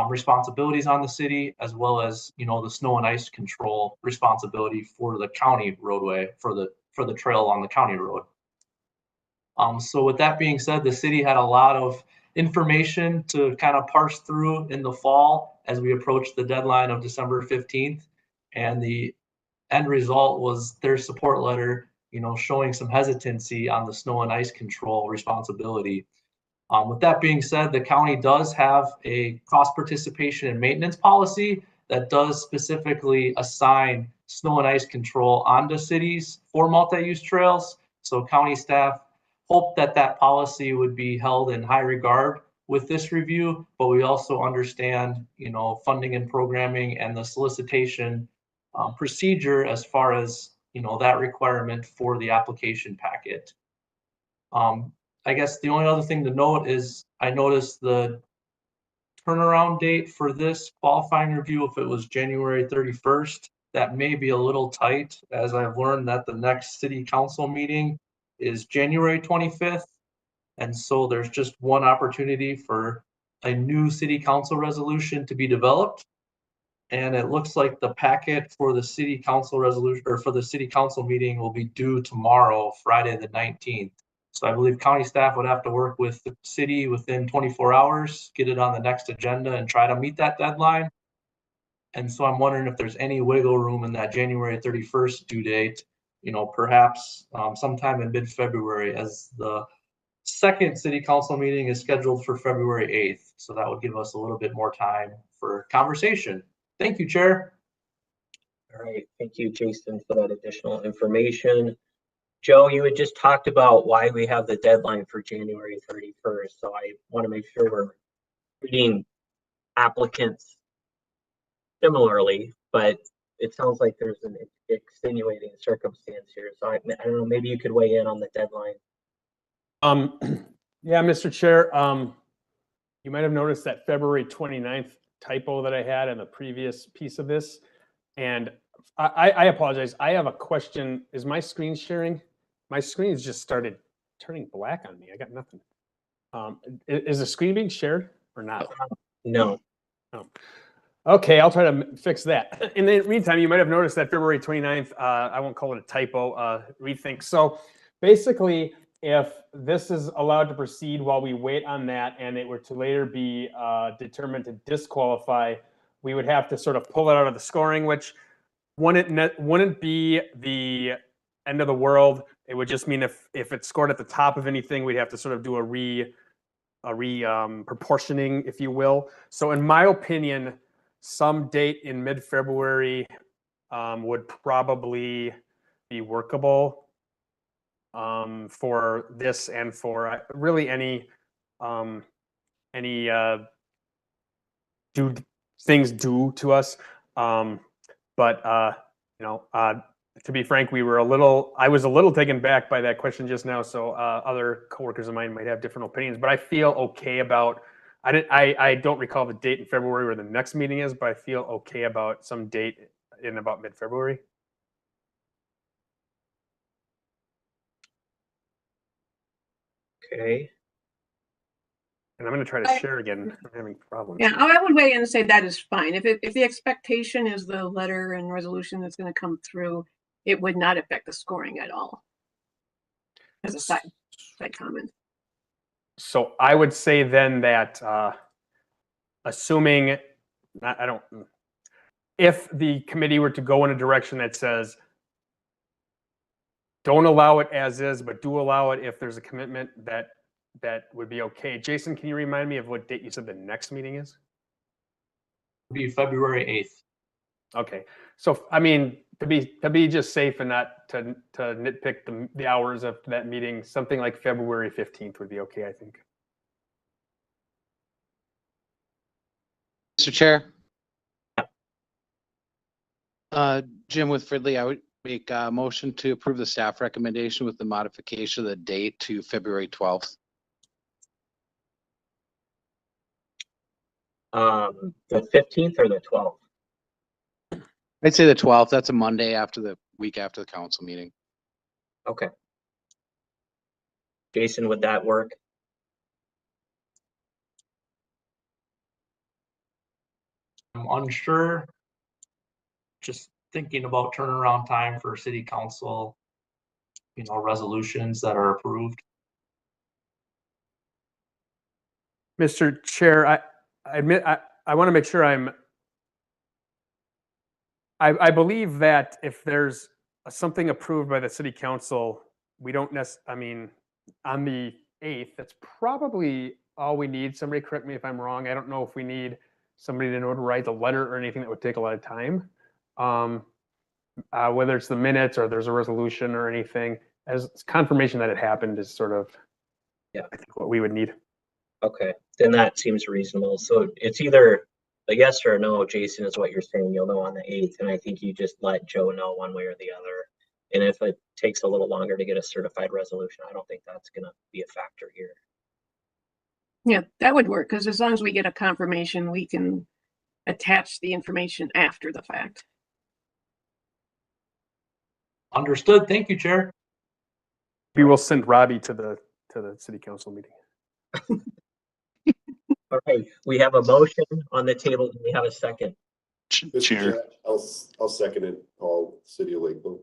responsibilities on the city, as well as the snow and ice control responsibility for the county roadway, for the trail along the county road. So with that being said, the city had a lot of information to kind of parse through in the fall as we approached the deadline of December 15th. And the end result was their support letter, showing some hesitancy on the snow and ice control responsibility. With that being said, the county does have a cost participation and maintenance policy that does specifically assign snow and ice control onto cities for multi-use trails. So county staff hope that policy would be held in high regard with this review, but we also understand, funding and programming and the solicitation procedure as far as, that requirement for the application packet. I guess the only other thing to note is I noticed the turnaround date for this qualifying review, if it was January 31st, that may be a little tight, as I've learned that the next city council meeting is January 25th. And so there's just one opportunity for a new city council resolution to be developed. And it looks like the packet for the city council resolution, or for the city council meeting, will be due tomorrow, Friday the 19th. So I believe county staff would have to work with the city within 24 hours, get it on the next agenda and try to meet that deadline. And so I'm wondering if there's any wiggle room in that January 31st due date, you know, perhaps sometime in mid-February, as the second city council meeting is scheduled for February 8th. So that would give us a little bit more time for conversation. Thank you, Chair. All right, thank you, Jason, for that additional information. Joe, you had just talked about why we have the deadline for January 31st. So I want to make sure we're treating applicants similarly, but it sounds like there's an extenuating circumstance here. So I don't know, maybe you could weigh in on the deadline. Yeah, Mr. Chair, you might have noticed that February 29th typo that I had in the previous piece of this. And I apologize. I have a question. Is my screen sharing? My screen's just started turning black on me. I got nothing. Is the screen being shared or not? No. Oh. Okay, I'll try to fix that. In the meantime, you might have noticed that February 29th, I won't call it a typo, rethink. So basically, if this is allowed to proceed while we wait on that and it were to later be determined to disqualify, we would have to sort of pull it out of the scoring, which wouldn't be the end of the world. It would just mean if it's scored at the top of anything, we'd have to sort of do a proportioning, if you will. So in my opinion, some date in mid-February would probably be workable for this and for really any things due to us. To be frank, I was a little taken back by that question just now. So other coworkers of mine might have different opinions, but I feel okay about, I don't recall the date in February where the next meeting is, but I feel okay about some date in about mid-February. Okay. And I'm going to try to share again. I'm having problems. Yeah, I would weigh in and say that is fine. If the expectation is the letter and resolution that's going to come through, it would not affect the scoring at all. As a side comment. So I would say then that assuming, if the committee were to go in a direction that says, don't allow it as is, but do allow it if there's a commitment, that would be okay. Jason, can you remind me of what date you said the next meeting is? It'll be February 8th. Okay. So, I mean, to be just safe and not to nitpick the hours of that meeting, something like February 15th would be okay, I think. Mr. Chair. Jim with Fridley, I would make a motion to approve the staff recommendation with the modification of the date to February 12th. The 15th or the 12th? I'd say the 12th. That's a Monday after the week after the council meeting. Okay. Jason, would that work? I'm unsure. Just thinking about turnaround time for city council, resolutions that are approved. Mr. Chair, I admit I want to make sure I believe that if there's something approved by the city council, we don't necessarily, on the 8th, that's probably all we need. Somebody correct me if I'm wrong. I don't know if we need somebody to notarize the letter or anything that would take a lot of time. Whether it's the minutes or there's a resolution or anything, as confirmation that it happened is sort of, I think what we would need. Okay, then that seems reasonable. So it's either a yes or a no, Jason, is what you're saying. You'll know on the 8th, and I think you just let Joe know one way or the other. And if it takes a little longer to get a certified resolution, I don't think that's going to be a factor here. Yeah, that would work, because as long as we get a confirmation, we can attach the information after the fact. Understood. Thank you, Chair. We will send Robbie to to the city council meeting. All right, we have a motion on the table. Do we have a second? Mr. Chair. I'll second it, Paul, City of Lakeville.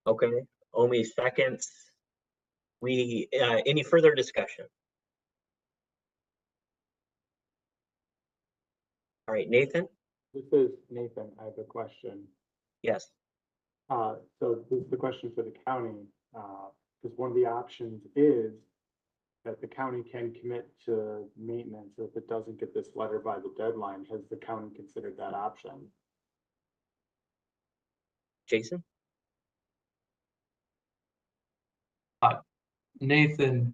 Okay, Omi seconds. We, any further discussion? All right, Nathan? This is Nathan. I have a question. Yes. So this is the question for the county, because one of the options is that the county can commit to maintenance if it doesn't get this letter by the deadline. Has the county considered that option? Jason? Nathan,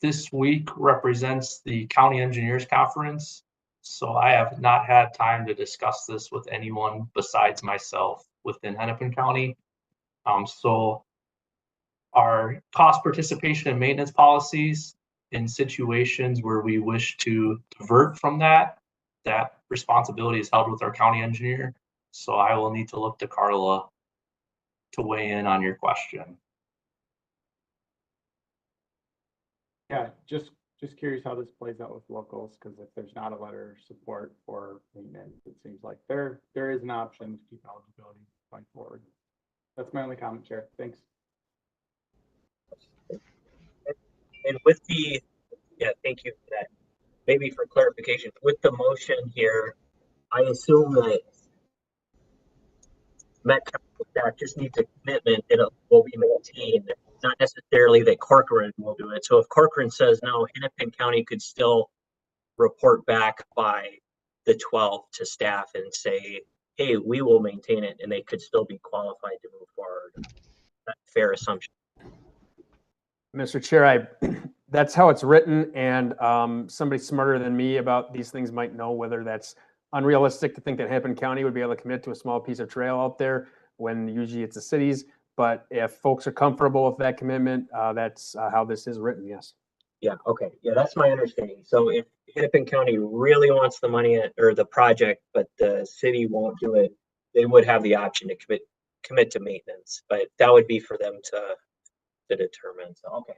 this week represents the County Engineers Conference, so I have not had time to discuss this with anyone besides myself within Hennepin County. So our cost participation and maintenance policies in situations where we wish to divert from that responsibility is held with our county engineer. So I will need to look to Carla to weigh in on your question. Yeah, just curious how this plays out with locals, because if there's not a letter of support for maintenance, it seems like there is an option to keep eligibility going forward. That's my only comment, Chair. Thanks. And with the, yeah, thank you for that. Maybe for clarification, with the motion here, I assume that Met staff just needs a commitment that it will be maintained, not necessarily that Corcoran will do it. So if Corcoran says no, Hennepin County could still report back by the 12th to staff and say, hey, we will maintain it, and they could still be qualified to move forward. That's a fair assumption. Mr. Chair, that's how it's written, and somebody smarter than me about these things might know whether that's unrealistic to think that Hennepin County would be able to commit to a small piece of trail out there when usually it's the cities. But if folks are comfortable with that commitment, that's how this is written, yes. Yeah, okay. Yeah, that's my understanding. So if Hennepin County really wants the money or the project, but the city won't do it, they would have the option to commit to maintenance, but that would be for them to determine. So, okay.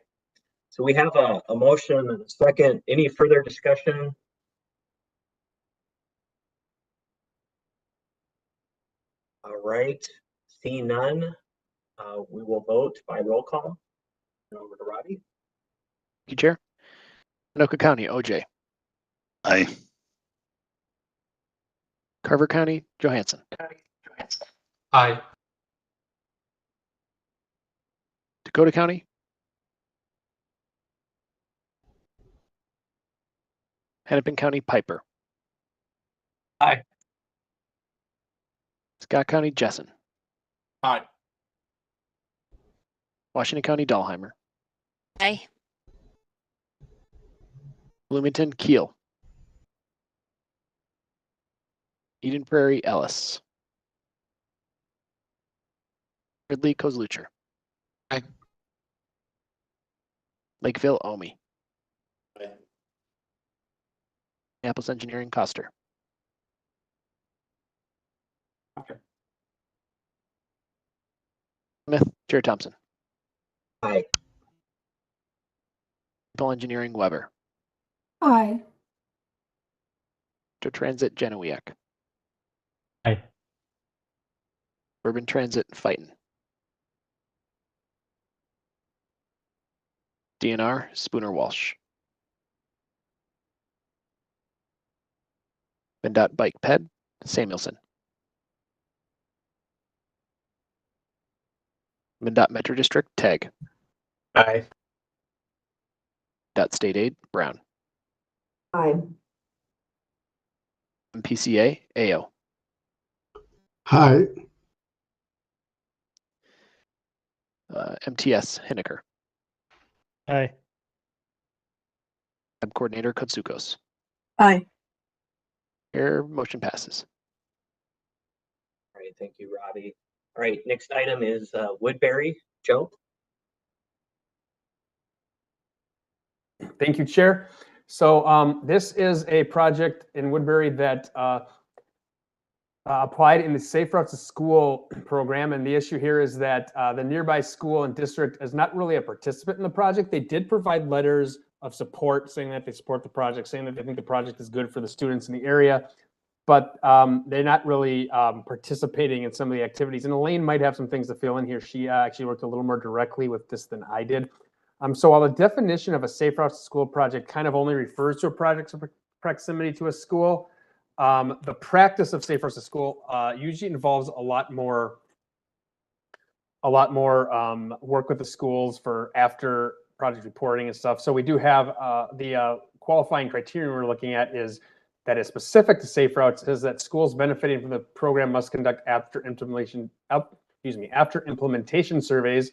So we have a motion and a second. Any further discussion? All right, seeing none, we will vote by roll call. And over to Robbie. Thank you, Chair. Anoka County, OJ. Aye. Carver County, Johansson. Aye. Dakota County. Hennepin County, Piper. Aye. Scott County, Jessen. Aye. Washington County, Dahlheimer. Aye. Bloomington, Keel. Eden Prairie, Ellis. Ridley, Kozlucher. Aye. Lakeville, Omi. Aye. Apples Engineering, Coster. Okay. Smith, Chair Thompson. Aye. Apple Engineering, Weber. Aye. To Transit, Genowiak. Aye. Urban Transit, Fighton. DNR, Spooner Walsh. MnDOT Bike Ped, Samuelson. MnDOT Metro District, Tag. Aye. MnDOT State Aid, Brown. Aye. MPCA, AO. Aye. MTS, Hinneker. Aye. Lab Coordinator, Kotsukos. Aye. Your motion passes. All right, thank you, Robbie. All right, next item is Woodbury. Joe? Thank you, Chair. So this is a project in Woodbury that applied in the Safe Routes to School program. And the issue here is that the nearby school and district is not really a participant in the project. They did provide letters of support saying that they support the project, saying that they think the project is good for the students in the area, but they're not really participating in some of the activities. And Elaine might have some things to fill in here. She actually worked a little more directly with this than I did. So while the definition of a Safe Routes to School project kind of only refers to a project's proximity to a school, the practice of Safe Routes to School usually involves a lot more work with the schools for after project reporting and stuff. So we do have the qualifying criteria we're looking at is that is specific to Safe Routes is that schools benefiting from the program must conduct after implementation surveys.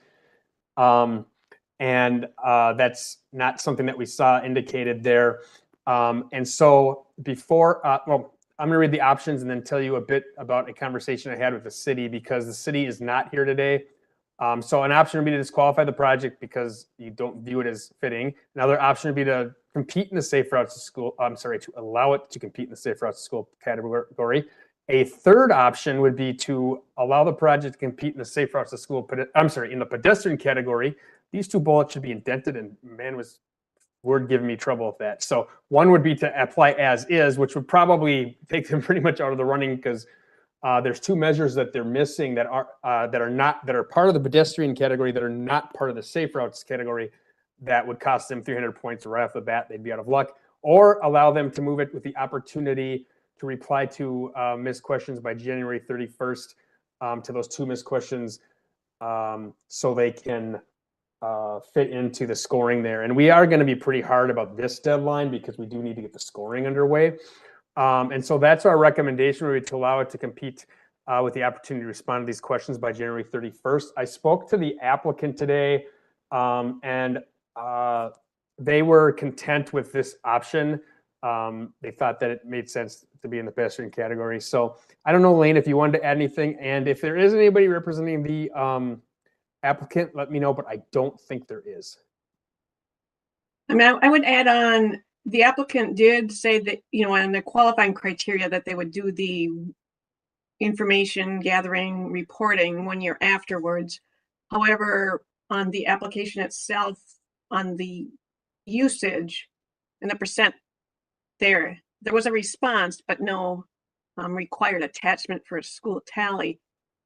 And that's not something that we saw indicated there. And so before, well, I'm going to read the options and then tell you a bit about a conversation I had with the city because the city is not here today. So an option would be to disqualify the project because you don't view it as fitting. Another option would be to compete in the Safe Routes to School. To allow it to compete in the Safe Routes to School category. A third option would be to allow the project to compete in the Safe Routes to School. In the pedestrian category. These two bullets should be indented, and man, was Word giving me trouble with that. So one would be to apply as is, which would probably take them pretty much out of the running because there's two measures that they're missing that are part of the pedestrian category that are not part of the Safe Routes category. That would cost them 300 points right off the bat. They'd be out of luck. Or allow them to move it with the opportunity to reply to missed questions by January 31st to those two missed questions so they can fit into the scoring there. And we are going to be pretty hard about this deadline because we do need to get the scoring underway. And so that's our recommendation, would be to allow it to compete with the opportunity to respond to these questions by January 31st. I spoke to the applicant today and they were content with this option. They thought that it made sense to be in the pedestrian category. So I don't know, Lane, if you wanted to add anything. And if there is anybody representing the applicant, let me know, but I don't think there is. I mean, I would add on, the applicant did say that, on the qualifying criteria that they would do the information gathering reporting 1 year afterwards. However, on the application itself, on the usage and the percent there was a response, but no required attachment for a school tally.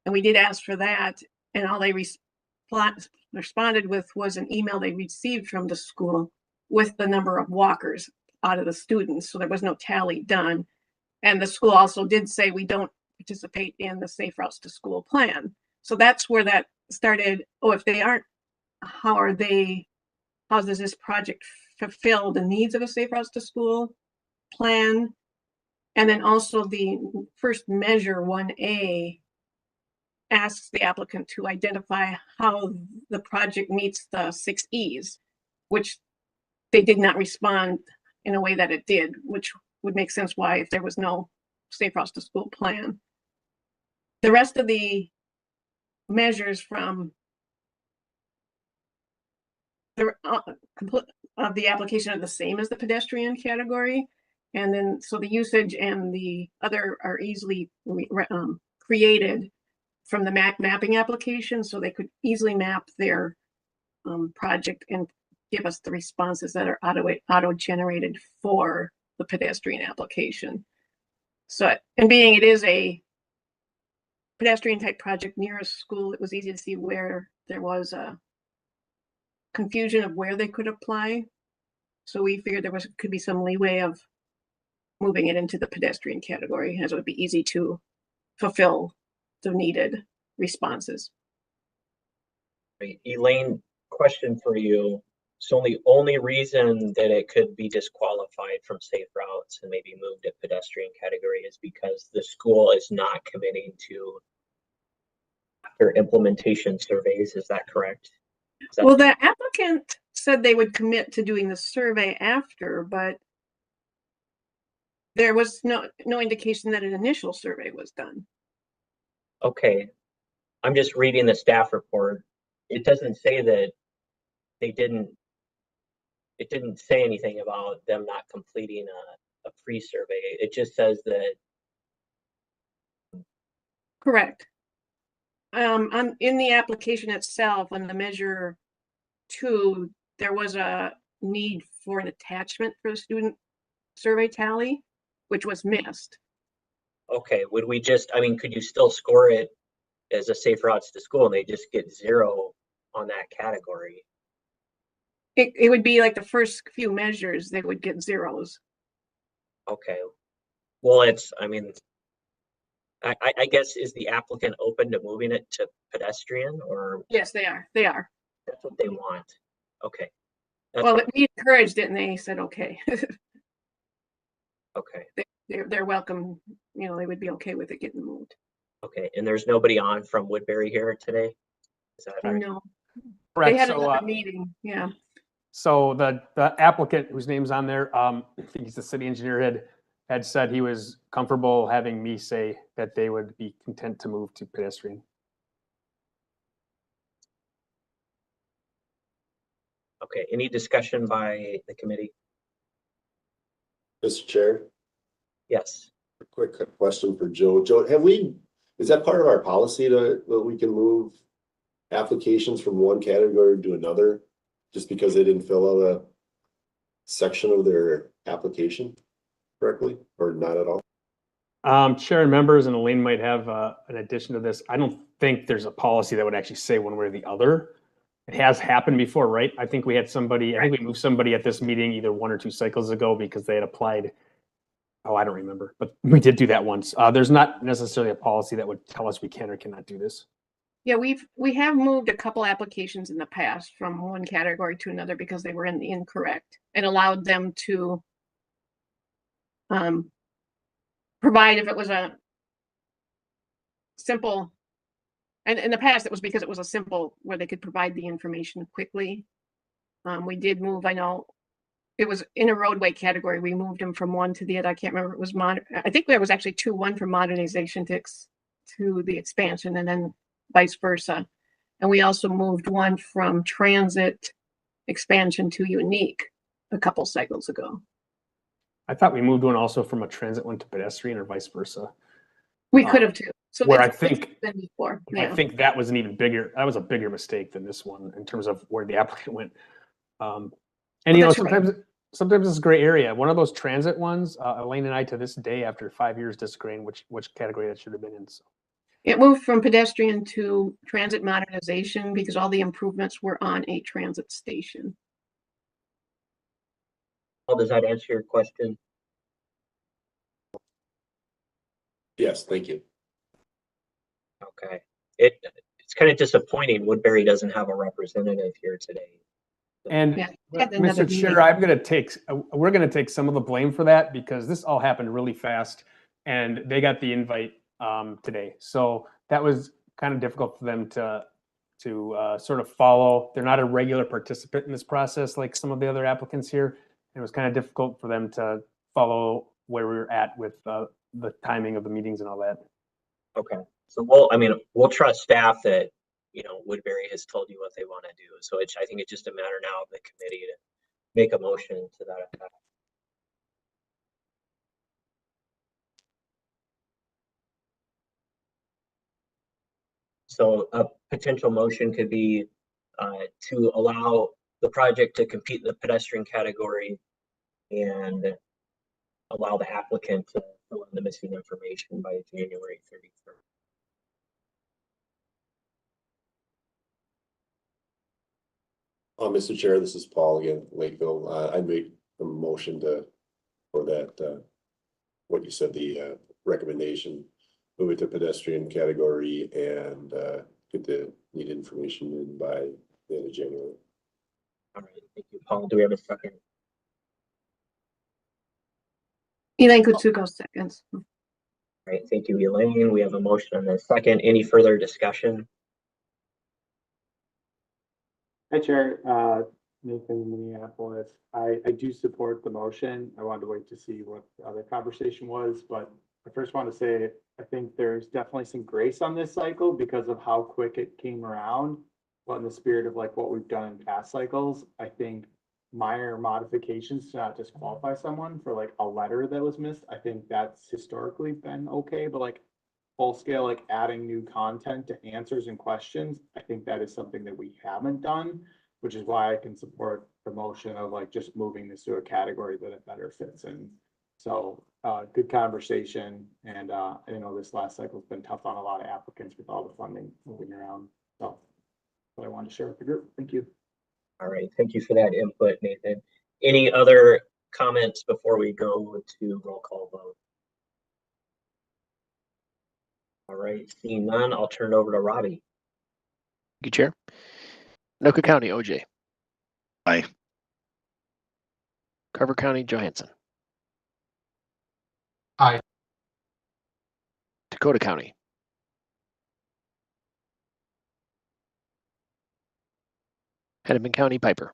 And we did ask for that, and all they responded with was an email they received from the school with the number of walkers out of the students. So there was no tally done. And the school also did say we don't participate in the Safe Routes to School plan. So that's where that started. Oh, if they aren't, how does this project fulfill the needs of a Safe Routes to School plan? And then also the first measure 1A asks the applicant to identify how the project meets the 6 E's, which they did not respond in a way that it did, which would make sense why if there was no Safe Routes to School plan. The rest of the measures from the of the application are the same as the pedestrian category. And then, so the usage and the other are easily created from the mapping application. So they could easily map their project and give us the responses that are auto-generated for the pedestrian application. So, and being it is a pedestrian type project near a school, it was easy to see where there was a confusion of where they could apply. So we figured there could be some leeway of moving it into the pedestrian category, as it would be easy to fulfill the needed responses. Elaine, question for you. So the only reason that it could be disqualified from Safe Routes and maybe moved to pedestrian category is because the school is not committing to their implementation surveys. Is that correct? Well, the applicant said they would commit to doing the survey after, but there was no indication that an initial survey was done. Okay. I'm just reading the staff report. It doesn't say that they didn't, it didn't say anything about them not completing a pre-survey. It just says that Correct. In the application itself, on the measure 2, there was a need for an attachment for the student survey tally, which was missed. Okay, would we just, I mean, could you still score it as a safe routes to school and they just get 0 on that category? It would be like the first few measures, they would get 0s. Okay. Well, I mean, I guess, is the applicant open to moving it to pedestrian, or Yes, they are. They are. that's what they want? Okay. That's Well, fine. we encouraged it and they said, okay. Okay. They're welcome, you know, they would be okay with it getting moved. Okay, and there's nobody on from Woodbury here today? Is that right? No. They Correct. had So, another meeting, yeah. So the applicant whose name's on there, I think he's the city engineer, had said he was comfortable having me say that they would be content to move to pedestrian. Okay, any discussion by the committee? Mr. Chair, Yes. a quick question for Joe. Joe, is that part of our policy that we can move applications from one category to another just because they didn't fill out a section of their application correctly, or not at all? Chair and members, and Elaine might have an addition to this. I don't think there's a policy that would actually say one way or the other. It has happened before, right? I think we had somebody, I think we moved somebody at this meeting either 1 or 2 cycles ago because they had applied. Oh, I don't remember, but we did do that once. There's not necessarily a policy that would tell us we can or cannot do this. Yeah, we have moved a couple applications in the past from one category to another because they were in the incorrect, and allowed them to provide, if it was a simple, and in the past it was because it was a simple where they could provide the information quickly. We did move, I know it was in a roadway category, we moved them from one to the other. I can't remember, it was I think there was actually 2, one from modernization to the expansion, and then vice versa. And we also moved one from transit expansion to unique a couple cycles ago. I thought we moved one also from a transit one to pedestrian, or vice versa. We could have too. So where that's I think been before. I Yeah. think that was an even bigger, that was a bigger mistake than this one in terms of where the applicant went. And you know, that's right. sometimes it's a gray area. One of those transit ones, Elaine and I to this day, after 5 years, disagreeing which category that should have been in. So. It moved from pedestrian to transit modernization because all the improvements were on a transit station. Paul, does that answer your question? Yes, thank you. Okay. It's kind of disappointing Woodbury doesn't have a representative here today. And Yeah, Mr. Chair, we're going to take some of the blame for that because this all happened really fast and they got the invite today. So that was kind of difficult for them to sort of follow. They're not a regular participant in this process like some of the other applicants here. It was kind of difficult for them to follow where we were at with the timing of the meetings and all that. Okay. So we'll trust staff that, you know, Woodbury has told you what they want to do. So I think it's just a matter now of the committee to make a motion to that effect. So a potential motion could be to allow the project to compete in the pedestrian category and allow the applicant to fill in the missing information by January 31st. Mr. Chair, this is Paul again, Lakeville. I make a motion for that, what you said, the recommendation, move it to pedestrian category and get the needed information in by the end of January. All right, thank you, Paul. Do we have a second? Elaine Kutsuko seconds. All right, thank you, Elaine. We have a motion and a second. Any further discussion? Hi, Chair. Nathan, Minneapolis. I do support the motion. I wanted to wait to see what the other conversation was, but I first want to say I think there's definitely some grace on this cycle because of how quick it came around. But in the spirit of like what we've done in past cycles, I think minor modifications to not disqualify someone for like a letter that was missed. I think that's historically been okay, but like full scale, like adding new content to answers and questions, I think that is something that we haven't done, which is why I can support the motion of like just moving this to a category that it better fits in. So good conversation. And I know this last cycle has been tough on a lot of applicants with all the funding moving around. So what I wanted to share with the group. Thank you. All right, thank you for that input, Nathan. Any other comments before we go to roll call vote? All right, seeing none, I'll turn it over to Robbie. Thank you, Chair. Anoka County, OJ. Aye. Carver County, Johansson. Aye. Dakota County. Hennepin County, Piper.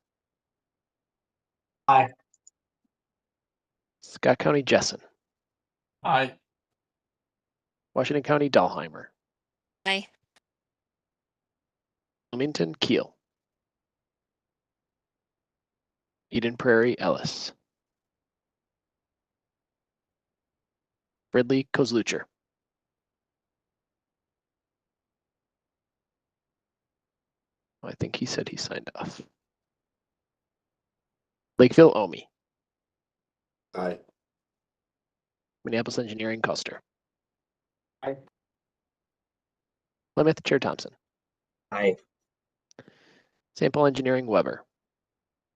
Aye. Scott County, Jessen. Aye. Washington County, Dahlheimer. Aye. Wilmington, Keel. Eden Prairie, Ellis. Ridley, Kozlucher. I think he said he signed off. Lakeville, Omi. Aye. Minneapolis Engineering, Custer. Aye. Plymouth, Chair Thompson. Aye. St. Paul Engineering, Weber.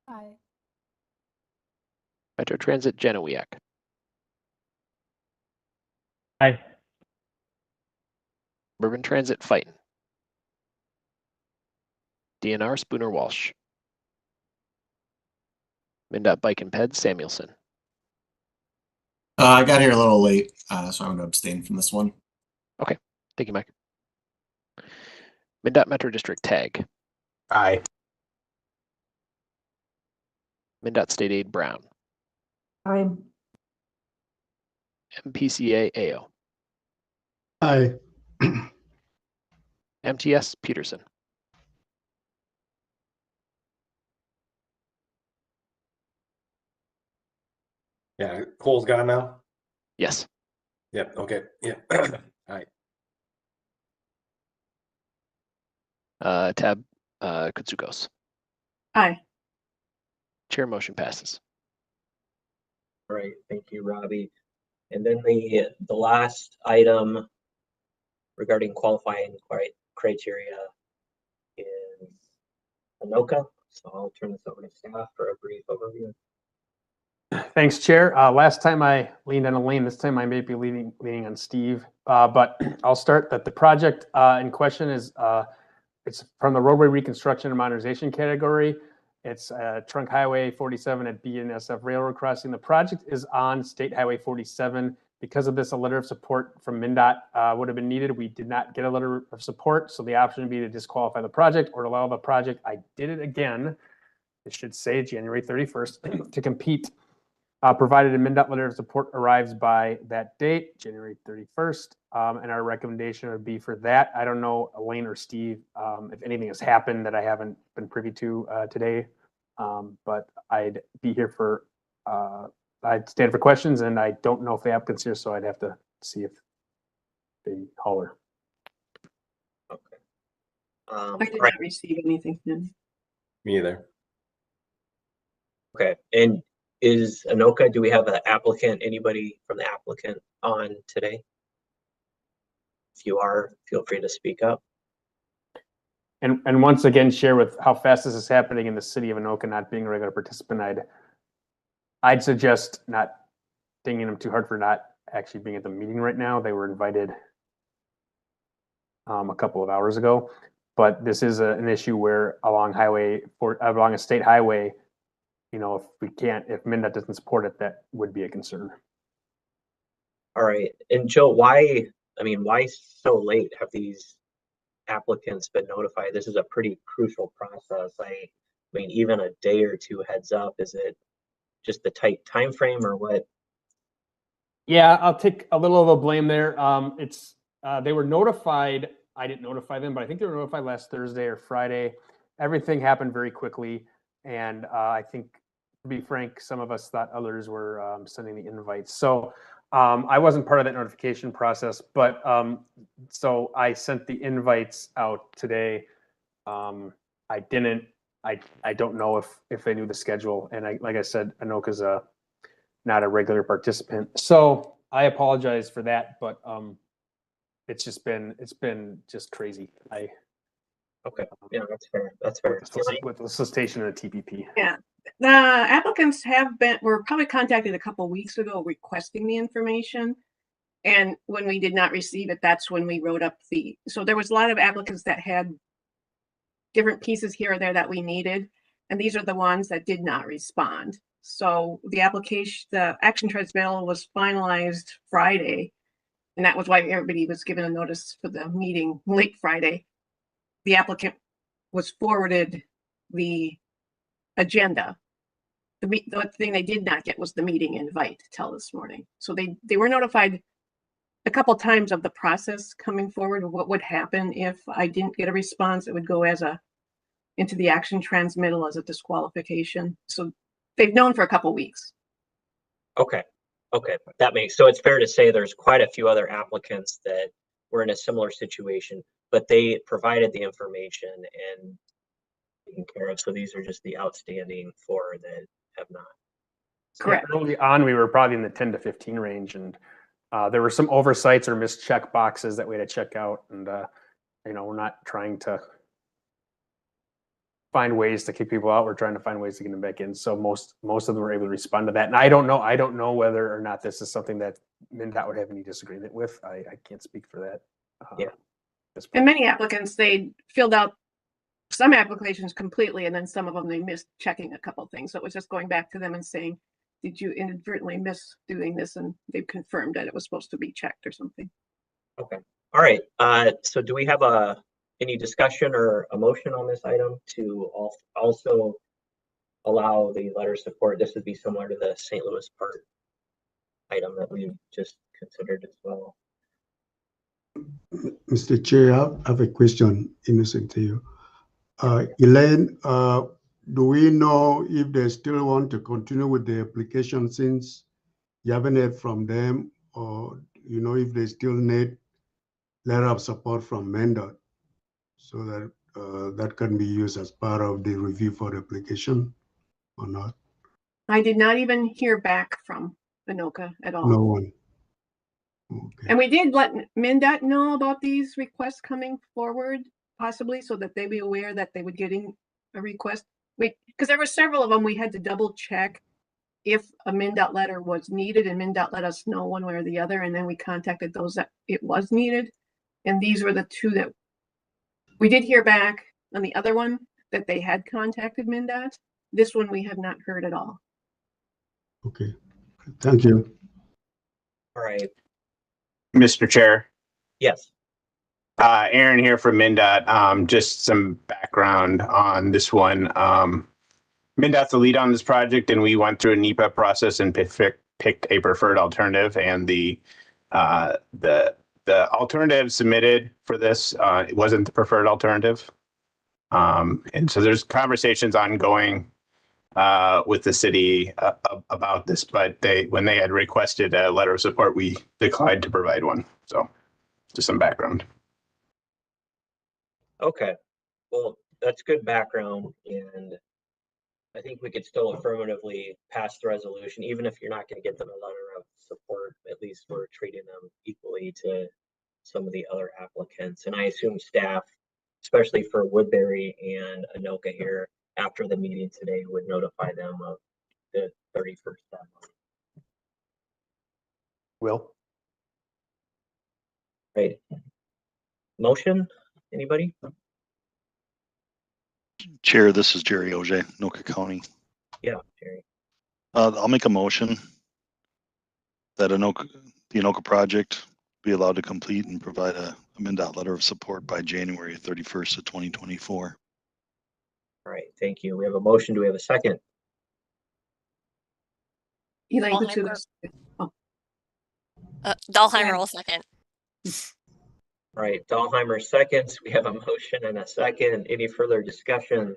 Aye. Metro Transit, Janowiak. Aye. Urban Transit, Fighton. DNR, Spooner, Walsh. MnDOT Bike and Ped, Samuelson. I got here a little late, so I'm going to abstain from this one. Okay, thank you, Mike. MnDOT Metro District, Tag. Aye. MnDOT State Aid, Brown. Aye. MPCA, AO. Aye. MTS, Peterson. Yeah, Cole's gone now? Yes. Yep, okay, yeah. All right. Tab, Kutsukos. Aye. Chair motion passes. All right, thank you, Robbie. And then the last item regarding qualifying criteria is Anoka. So I'll turn this over to staff for a brief overview. Thanks, Chair. Last time I leaned on Elaine, this time I may be leaning on Steve. But I'll start that the project in question is it's from the roadway reconstruction and modernization category. It's Trunk Highway 47 at BNSF Railroad Crossing. The project is on State Highway 47. Because of this, a letter of support from MnDOT would have been needed. We did not get a letter of support, so the option would be to disqualify the project or to allow the project. I did it again. It should say January 31st to compete. Provided a MnDOT letter of support arrives by that date, January 31st, and our recommendation would be for that. I don't know, Elaine or Steve, if anything has happened that I haven't been privy to today, but I'd be here for, I'd stand for questions, and I don't know if the applicant's here, so I'd have to see if they holler. Okay. I did right. not receive anything. No. Me either. Okay, and is Anoka, do we have an applicant, anybody from the applicant on today? If you are, feel free to speak up. And once again, share with how fast this is happening in the city of Anoka, not being a regular participant, I'd suggest not dinging them too hard for not actually being at the meeting right now. They were invited a couple of hours ago, but this is an issue where along a state highway, you know, if MnDOT doesn't support it, that would be a concern. All right, and Joe, why so late have these applicants been notified? This is a pretty crucial process. I mean, even a day or two heads up, is it just the tight time frame or what? Yeah, I'll take a little of the blame there. They were notified. I didn't notify them, but I think they were notified last Thursday or Friday. Everything happened very quickly, and I think, to be frank, some of us thought others were sending the invites. So I wasn't part of that notification process, but so I sent the invites out today. I don't know if they knew the schedule, and like I said, Anoka's not a regular participant, so I apologize for that. But it's been just crazy. Okay, yeah, that's fair. That's fair. With the solicitation and the TPP. Yeah, the applicants were probably contacted a couple weeks ago requesting the information. And when we did not receive it, that's when we wrote up so there was a lot of applicants that had different pieces here or there that we needed. And these are the ones that did not respond. So the action transmittal was finalized Friday. And that was why everybody was given a notice for the meeting late Friday. The applicant was forwarded the agenda. The thing they did not get was the meeting invite till this morning. So they were notified a couple times of the process coming forward, what would happen if I didn't get a response. It would go into the action transmittal as a disqualification. So they've known for a couple weeks. Okay. So it's fair to say there's quite a few other applicants that were in a similar situation, but they provided the information and taken care of. So these are just the outstanding 4 that have not. Correct. Yeah, early on, we were probably in the 10 to 15 range, and there were some oversights or missed check boxes that we had to check out. And we're not trying to find ways to kick people out. We're trying to find ways to get them back in. So most of them were able to respond to that. And I don't know whether or not this is something that MnDOT would have any disagreement with. I can't speak for that. Yeah. And many applicants, they filled out some applications completely, and then some of them they missed checking a couple things. So it was just going back to them and saying, did you inadvertently miss doing this? And they've confirmed that it was supposed to be checked or something. Okay. All right. So do we have any discussion or a motion on this item to also allow the letter of support? This would be similar to the St. Louis part item that we just considered as well. Mr. Chair, I have a question, innocent to you. Elaine, do we know if they still want to continue with the application since you haven't heard from them, or if they still need letter of support from MnDOT so that that can be used as part of the review for the application or not? I did not even hear back from Anoka at all. No one. Okay. And we did let MnDOT know about these requests coming forward, possibly, so that they be aware that they would get in a request. Because there were several of them we had to double check if a MnDOT letter was needed, and MnDOT let us know one way or the other, and then we contacted those that it was needed. And these were the 2 that we did hear back on. The other one that they had contacted MnDOT. This one we have not heard at all. Okay, thank you. All right. Mr. Chair. Yes. Aaron here from MnDOT. Just some background on this one. MnDOT's the lead on this project, and we went through a NEPA process and picked a preferred alternative. And the alternative submitted for this it wasn't the preferred alternative. And so there's conversations ongoing with the city about this, but when they had requested a letter of support, we declined to provide one. So just some background. Okay. Well, that's good background, and I think we could still affirmatively pass the resolution, even if you're not going to get them a letter of support. At least we're treating them equally to some of the other applicants. And I assume staff, especially for Woodbury and Anoka here, after the meeting today, would notify them of the 31st deadline. Will. Right. Motion? Anybody? Chair, this is Jerry Oj, Anoka County. Yeah, Jerry. I'll make a motion that the Anoka project be allowed to complete and provide a MnDOT letter of support by January 31st of 2024. All right, thank you. We have a motion. Do we have a second? Elaine, Dahlheimer will second. All right, Dahlheimer seconds. We have a motion and a second. Any further discussion?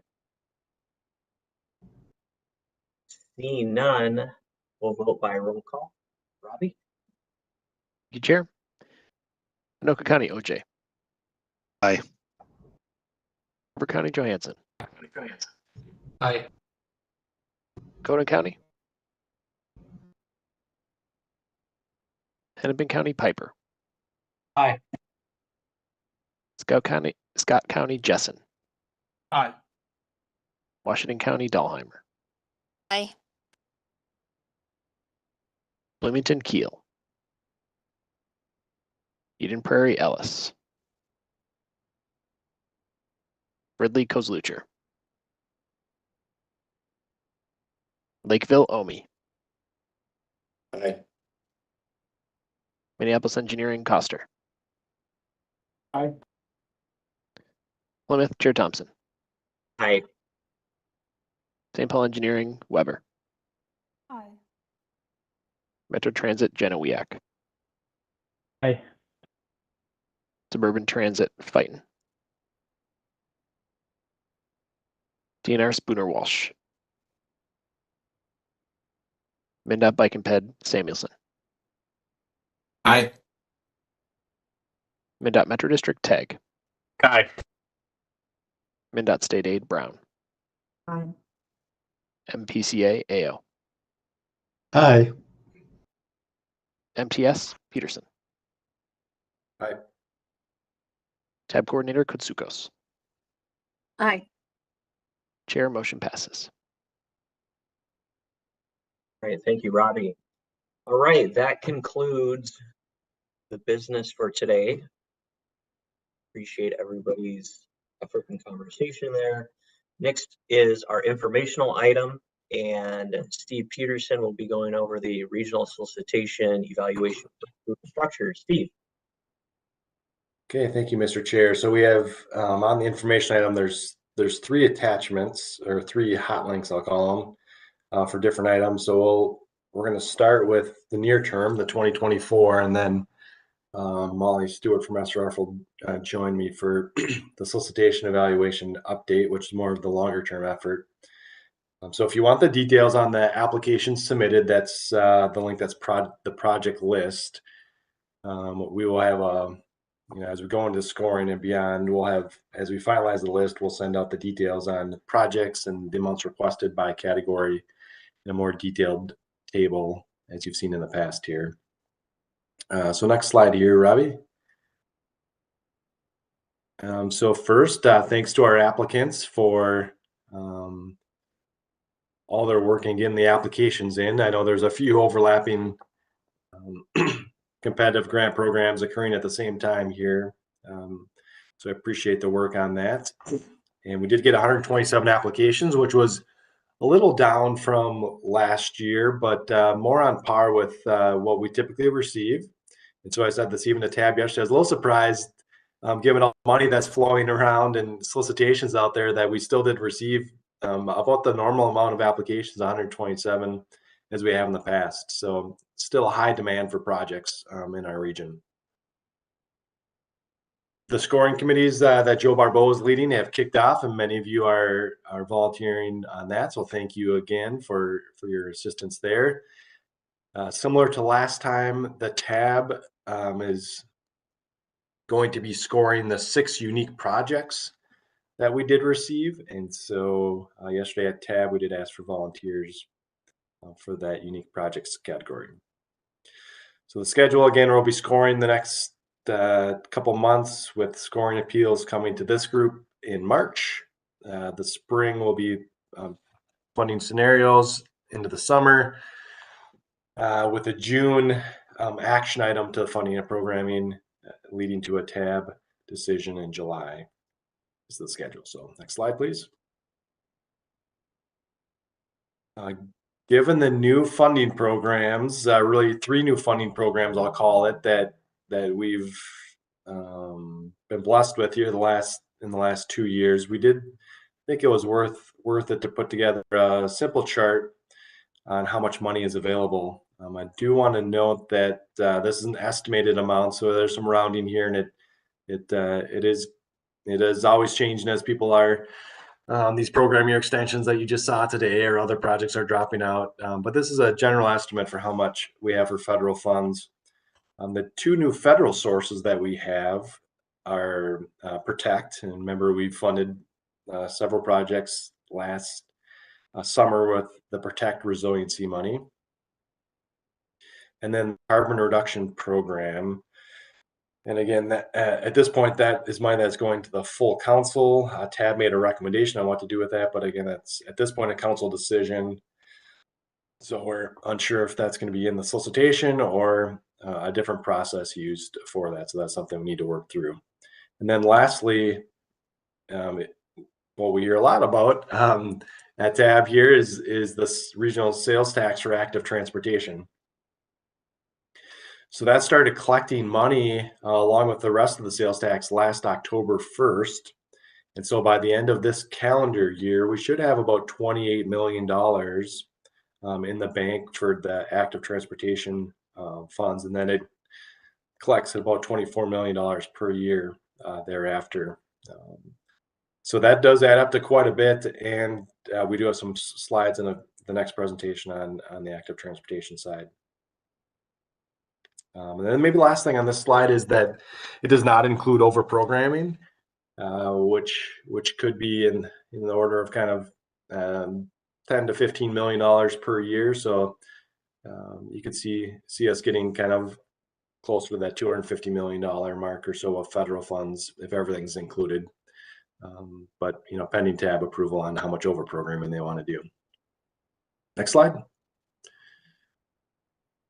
Seeing none, we'll vote by roll call. Robbie? you, Chair. Anoka County, OJ. Aye. Hoover County, Johansson. Aye. Conan County. Hennepin County, Piper. Aye. Scott County, Jessen. Aye. Washington County, Dahlheimer. Aye. Bloomington, Keel. Eden Prairie, Ellis. Ridley, Kozlucher. Lakeville, Omi. Aye. Minneapolis Engineering, Coster. Aye. Plymouth, Chair Thompson. Aye. St. Paul Engineering, Weber. Aye. Metro Transit, Genowiak. Aye. Suburban Transit, Fighton. DNR, Spooner, Walsh. MnDOT Bike and Ped, Samuelson. Aye. MnDOT Metro District, Tag. Aye. MnDOT State Aid, Brown. Aye. MPCA, AO. Aye. MTS, Peterson. Aye. Tab Coordinator, Kutsukos. Aye. Chair, motion passes. All right, thank you, Robbie. All right, that concludes the business for today. Appreciate everybody's effort and conversation there. Next is our informational item, and Steve Peterson will be going over the regional solicitation evaluation structure. Steve. Okay, thank you, Mr. Chair. So we have on the information item, there's 3 attachments or 3 hot links, I'll call them, for different items. So we're going to start with the near term, the 2024, and then Molly Stewart from SRF will join me for the solicitation evaluation update, which is more of the longer term effort. So if you want the details on the applications submitted, that's the link that's the project list. We will have as we go into scoring and beyond, we'll have, as we finalize the list, we'll send out the details on projects and the amounts requested by category in a more detailed table, as you've seen in the past here. So next slide here, Robbie. So first, thanks to our applicants for all their work in getting the applications in. I know there's a few overlapping competitive grant programs occurring at the same time here. So I appreciate the work on that. And we did get 127 applications, which was a little down from last year, but more on par with what we typically receive. And so I said this even to Tab yesterday, I was a little surprised, given all the money that's flowing around and solicitations out there, that we still did receive about the normal amount of applications, 127, as we have in the past. So still a high demand for projects in our region. The scoring committees that Joe Barbeau is leading have kicked off, and many of you are volunteering on that. So thank you again for your assistance there. Similar to last time, the tab is going to be scoring the 6 unique projects that we did receive. And so yesterday at tab, we did ask for volunteers for that unique projects category. So the schedule, again, we'll be scoring the next couple months, with scoring appeals coming to this group in March. The spring will be funding scenarios into the summer, with a June action item to funding and programming, leading to a tab decision in July is the schedule. So next slide, please. Given the new funding programs, really 3 new funding programs, I'll call it, that we've been blessed with here in the last 2 years, we did think it was worth it to put together a simple chart on how much money is available. I do want to note that this is an estimated amount, so there's some rounding here, and it is always changing as people are. These program year extensions that you just saw today, or other projects are dropping out. But this is a general estimate for how much we have for federal funds The two new federal sources that we have are Protect, and remember we funded several projects last summer with the Protect resiliency money, and then carbon reduction program. And again, that, at this point, that is money that's going to the full council. Tab made a recommendation on what to do with that, but again, that's at this point a council decision. So we're unsure if that's going to be in the solicitation or a different process used for that. So that's something we need to work through. And then lastly, what we hear a lot about at Tab here is this regional sales tax for active transportation. So that started collecting money along with the rest of the sales tax last October 1st. And so by the end of this calendar year, we should have about $28 million in the bank for the active transportation funds. And then it collects about $24 million per year thereafter. So that does add up to quite a bit. And we do have some slides in the next presentation on the active transportation side. And then maybe the last thing on this slide is that it does not include over programming, which could be in the order of kind of $10 to $15 million per year. So you could see us getting kind of closer to that $250 million mark or so of federal funds if everything's included. But pending Tab approval on how much over programming they want to do. Next slide.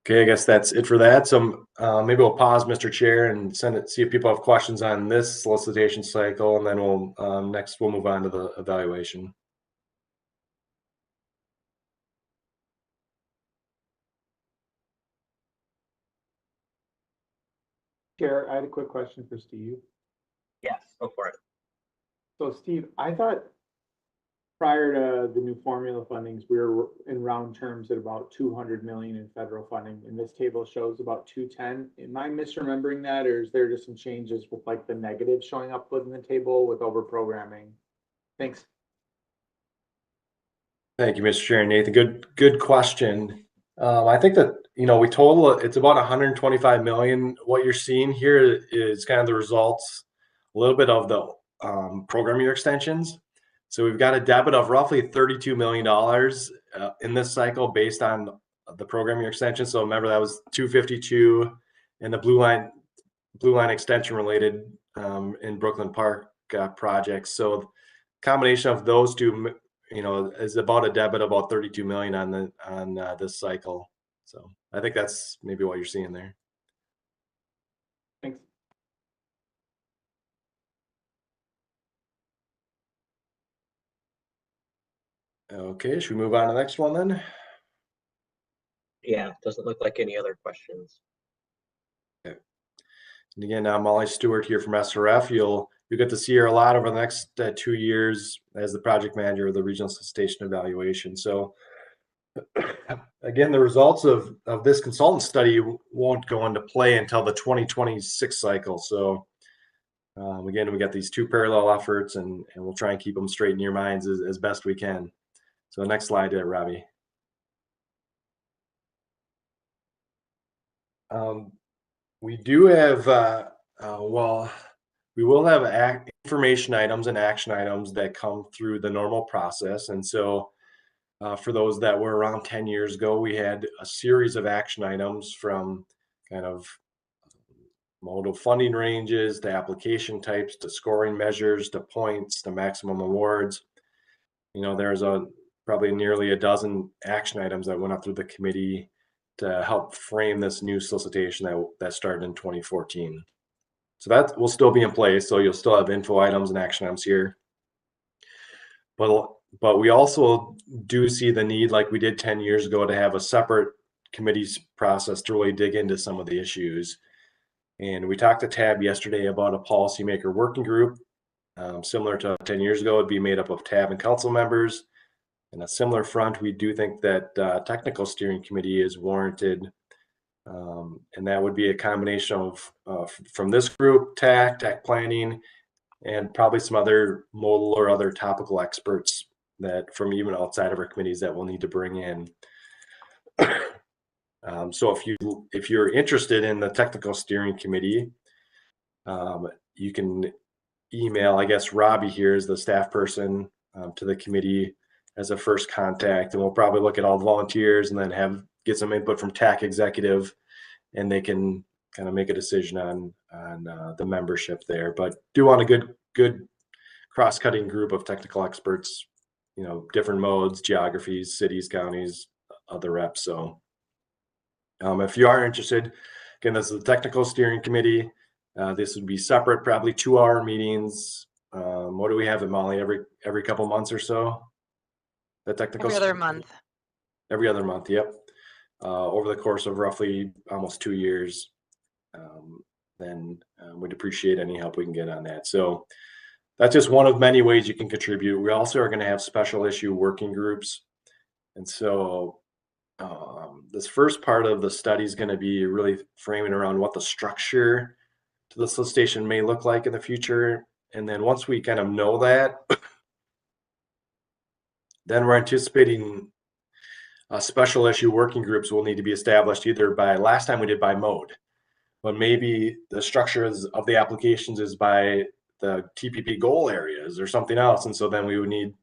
Okay, I guess that's it for that. So maybe we'll pause, Mr. Chair, and see if people have questions on this solicitation cycle, and then we'll next we'll move on to the evaluation. Chair, I had a quick question for Steve. Yes, go for it. So Steve, I thought prior to the new formula fundings, we were in round terms at about 200 million in federal funding, and this table shows about 210. Am I misremembering that, or is there just some changes with like the negative showing up within the table with over programming? Thanks. Thank you, Mr. Chair. Nathan, good question. I think that we total it's about 125 million. What you're seeing here is kind of the results, a little bit of the program year extensions. So we've got a debit of roughly $32 million in this cycle based on the program year extension. So remember that was 252 and the blue line extension related in Brooklyn Park projects. So combination of those two, is about a debit of about 32 million on this cycle. So I think that's maybe what you're seeing there. Thanks. Okay, should we move on to the next one then? Yeah, doesn't look like any other questions. Okay. And again, Molly Stewart here from SRF. You'll get to see her a lot over the next 2 years as the project manager of the Regional Solicitation Evaluation. So again, the results of this consultant study won't go into play until the 2026 cycle. So again, we got these two parallel efforts and we'll try and keep them straight in your minds as best we can. So next slide there, Robbie. We do have, we will have information items and action items that come through the normal process. And so for those that were around 10 years ago, we had a series of action items from kind of modal funding ranges to application types to scoring measures to points to maximum awards. There's probably nearly a dozen action items that went up through the committee to help frame this new solicitation that started in 2014. So that will still be in place. So you'll still have info items and action items here. But we also do see the need, like we did 10 years ago, to have a separate committees process to really dig into some of the issues. And we talked to Tab yesterday about a policymaker working group. Similar to 10 years ago, it'd be made up of Tab and council members. In a similar front, we do think that technical steering committee is warranted. And that would be a combination of from this group, tech planning, and probably some other modal or other topical experts that from even outside of our committees that we'll need to bring in. So if you're interested in the technical steering committee, you can email, I guess Robbie here is the staff person to the committee as a first contact, and we'll probably look at all the volunteers and then get some input from TAC executive, and they can kind of make a decision on the membership there. But do want a good cross-cutting group of technical experts, different modes, geographies, cities, counties, other reps. So if you are interested, again, this is the technical steering committee. This would be separate, probably 2-hour meetings. What do we have at Molly? Every couple months or so? The technical Every other month. Every other month, yep. Over the course of roughly almost 2 years. Then we'd appreciate any help we can get on that. So that's just one of many ways you can contribute. We also are going to have special issue working groups. And so this first part of the study is going to be really framing around what the structure to the solicitation may look like in the future. And then once we kind of know that, then we're anticipating special issue working groups will need to be established either by, last time we did by mode, but maybe the structure of the applications is by the TPP goal areas or something else. And so then we would need,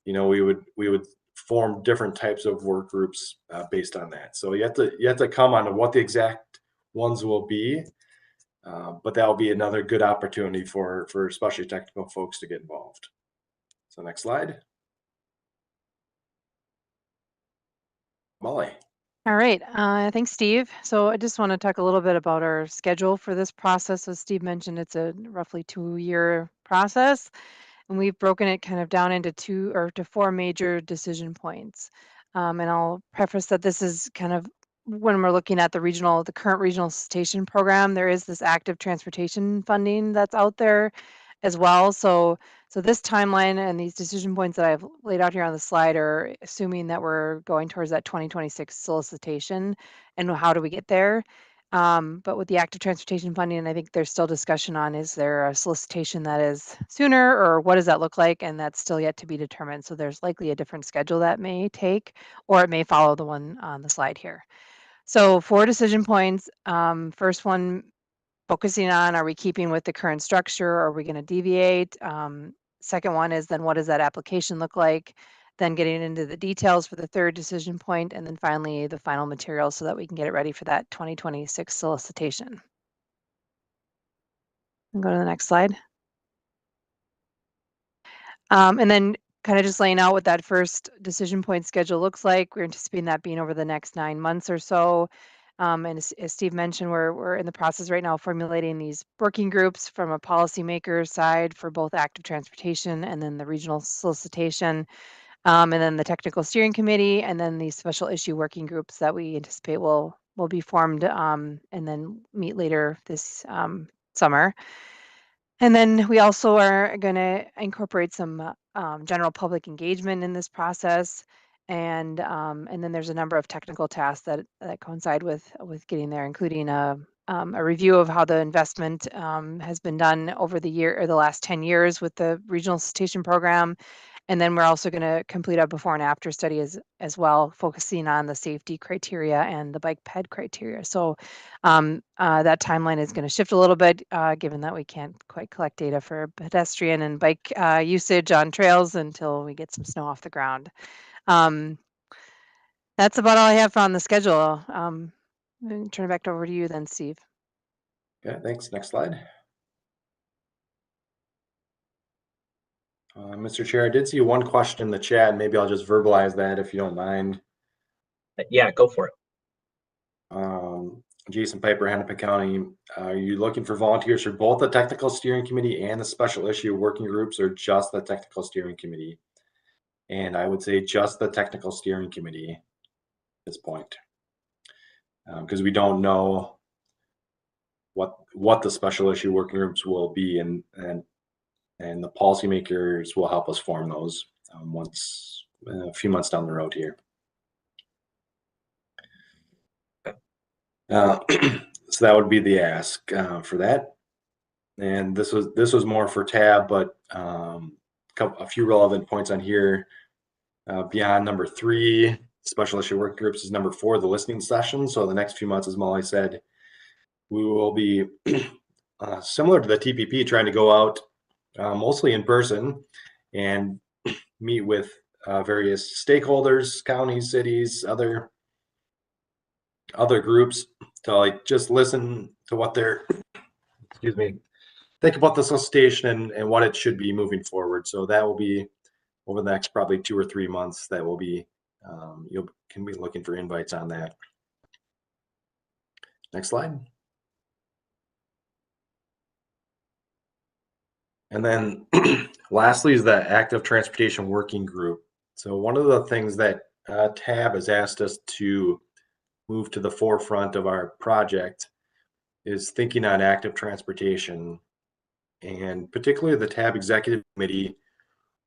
we would form different types of work groups based on that. So you have to come on to what the exact ones will be, but that will be another good opportunity for especially technical folks to get involved. So next slide. Molly. All right, thanks, Steve. So I just want to talk a little bit about our schedule for this process. As Steve mentioned, it's a roughly 2-year process, and we've broken it kind of down into 2 or to 4 major decision points. And I'll preface that this is kind of when we're looking at the current regional solicitation program, there is this active transportation funding that's out there as well. So this timeline and these decision points that I've laid out here on the slide are assuming that we're going towards that 2026 solicitation and how do we get there. But with the active transportation funding, I think there's still discussion on, is there a solicitation that is sooner or what does that look like? And that's still yet to be determined. So there's likely a different schedule that may take, or it may follow the one on the slide here. So 4 decision points. First one, focusing on, are we keeping with the current structure? Are we going to deviate? Second one is then what does that application look like? Then getting into the details for the 3rd decision point, and then finally the final materials so that we can get it ready for that 2026 solicitation. And go to the next slide. And then kind of just laying out what that first decision point schedule looks like. We're anticipating that being over the next 9 months or so. And as Steve mentioned, we're in the process right now of formulating these working groups from a policymaker side for both active transportation and then the regional solicitation, and then the technical steering committee, and then these special issue working groups that we anticipate will be formed and then meet later this summer. And then we also are going to incorporate some general public engagement in this process. And then there's a number of technical tasks that coincide with getting there, including a review of how the investment has been done over the last 10 years with the regional solicitation program. And then we're also going to complete a before and after study as well, focusing on the safety criteria and the bike ped criteria. So that timeline is going to shift a little bit, given that we can't quite collect data for pedestrian and bike usage on trails until we get some snow off the ground. That's about all I have on the schedule. Turn it back over to you then, Steve. Okay, thanks. Next slide. Mr. Chair, I did see one question in the chat. Maybe I'll just verbalize that if you don't mind. Yeah, go for it. Jason Piper, Hennepin County. Are you looking for volunteers for both the technical steering committee and the special issue working groups, or just the technical steering committee? And I would say just the technical steering committee at this point, because we don't know what the special issue working groups will be, and the policymakers will help us form those once a few months down the road here. So that would be the ask for that. And this was more for Tab, but a few relevant points on here beyond number 3. special issue work groups is number 4, the listening session. So the next few months, as Molly said, we will be similar to the TPP, trying to go out mostly in person and meet with various stakeholders, counties, cities, other groups to like just listen to what they're, excuse me, think about the solicitation and what it should be moving forward. So that will be over the next probably 2 or 3 months. That will be you can be looking for invites on that. Next slide. And then lastly is the active transportation working group. So one of the things that TAB has asked us to move to the forefront of our project is thinking on active transportation. And particularly the TAB Executive Committee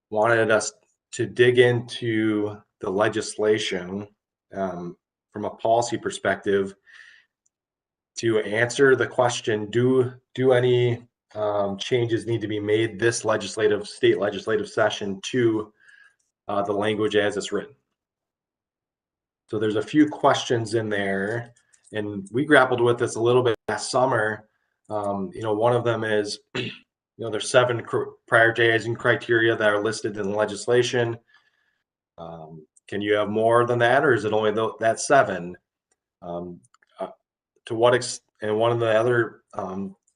wanted us to dig into the legislation from a policy perspective to answer the question, do any changes need to be made this state legislative session to the language as it's written? So there's a few questions in there, and we grappled with this a little bit last summer. One of them is, there's 7 prioritizing criteria that are listed in the legislation. Can you have more than that, or is it only that 7? To what extent? And one of the other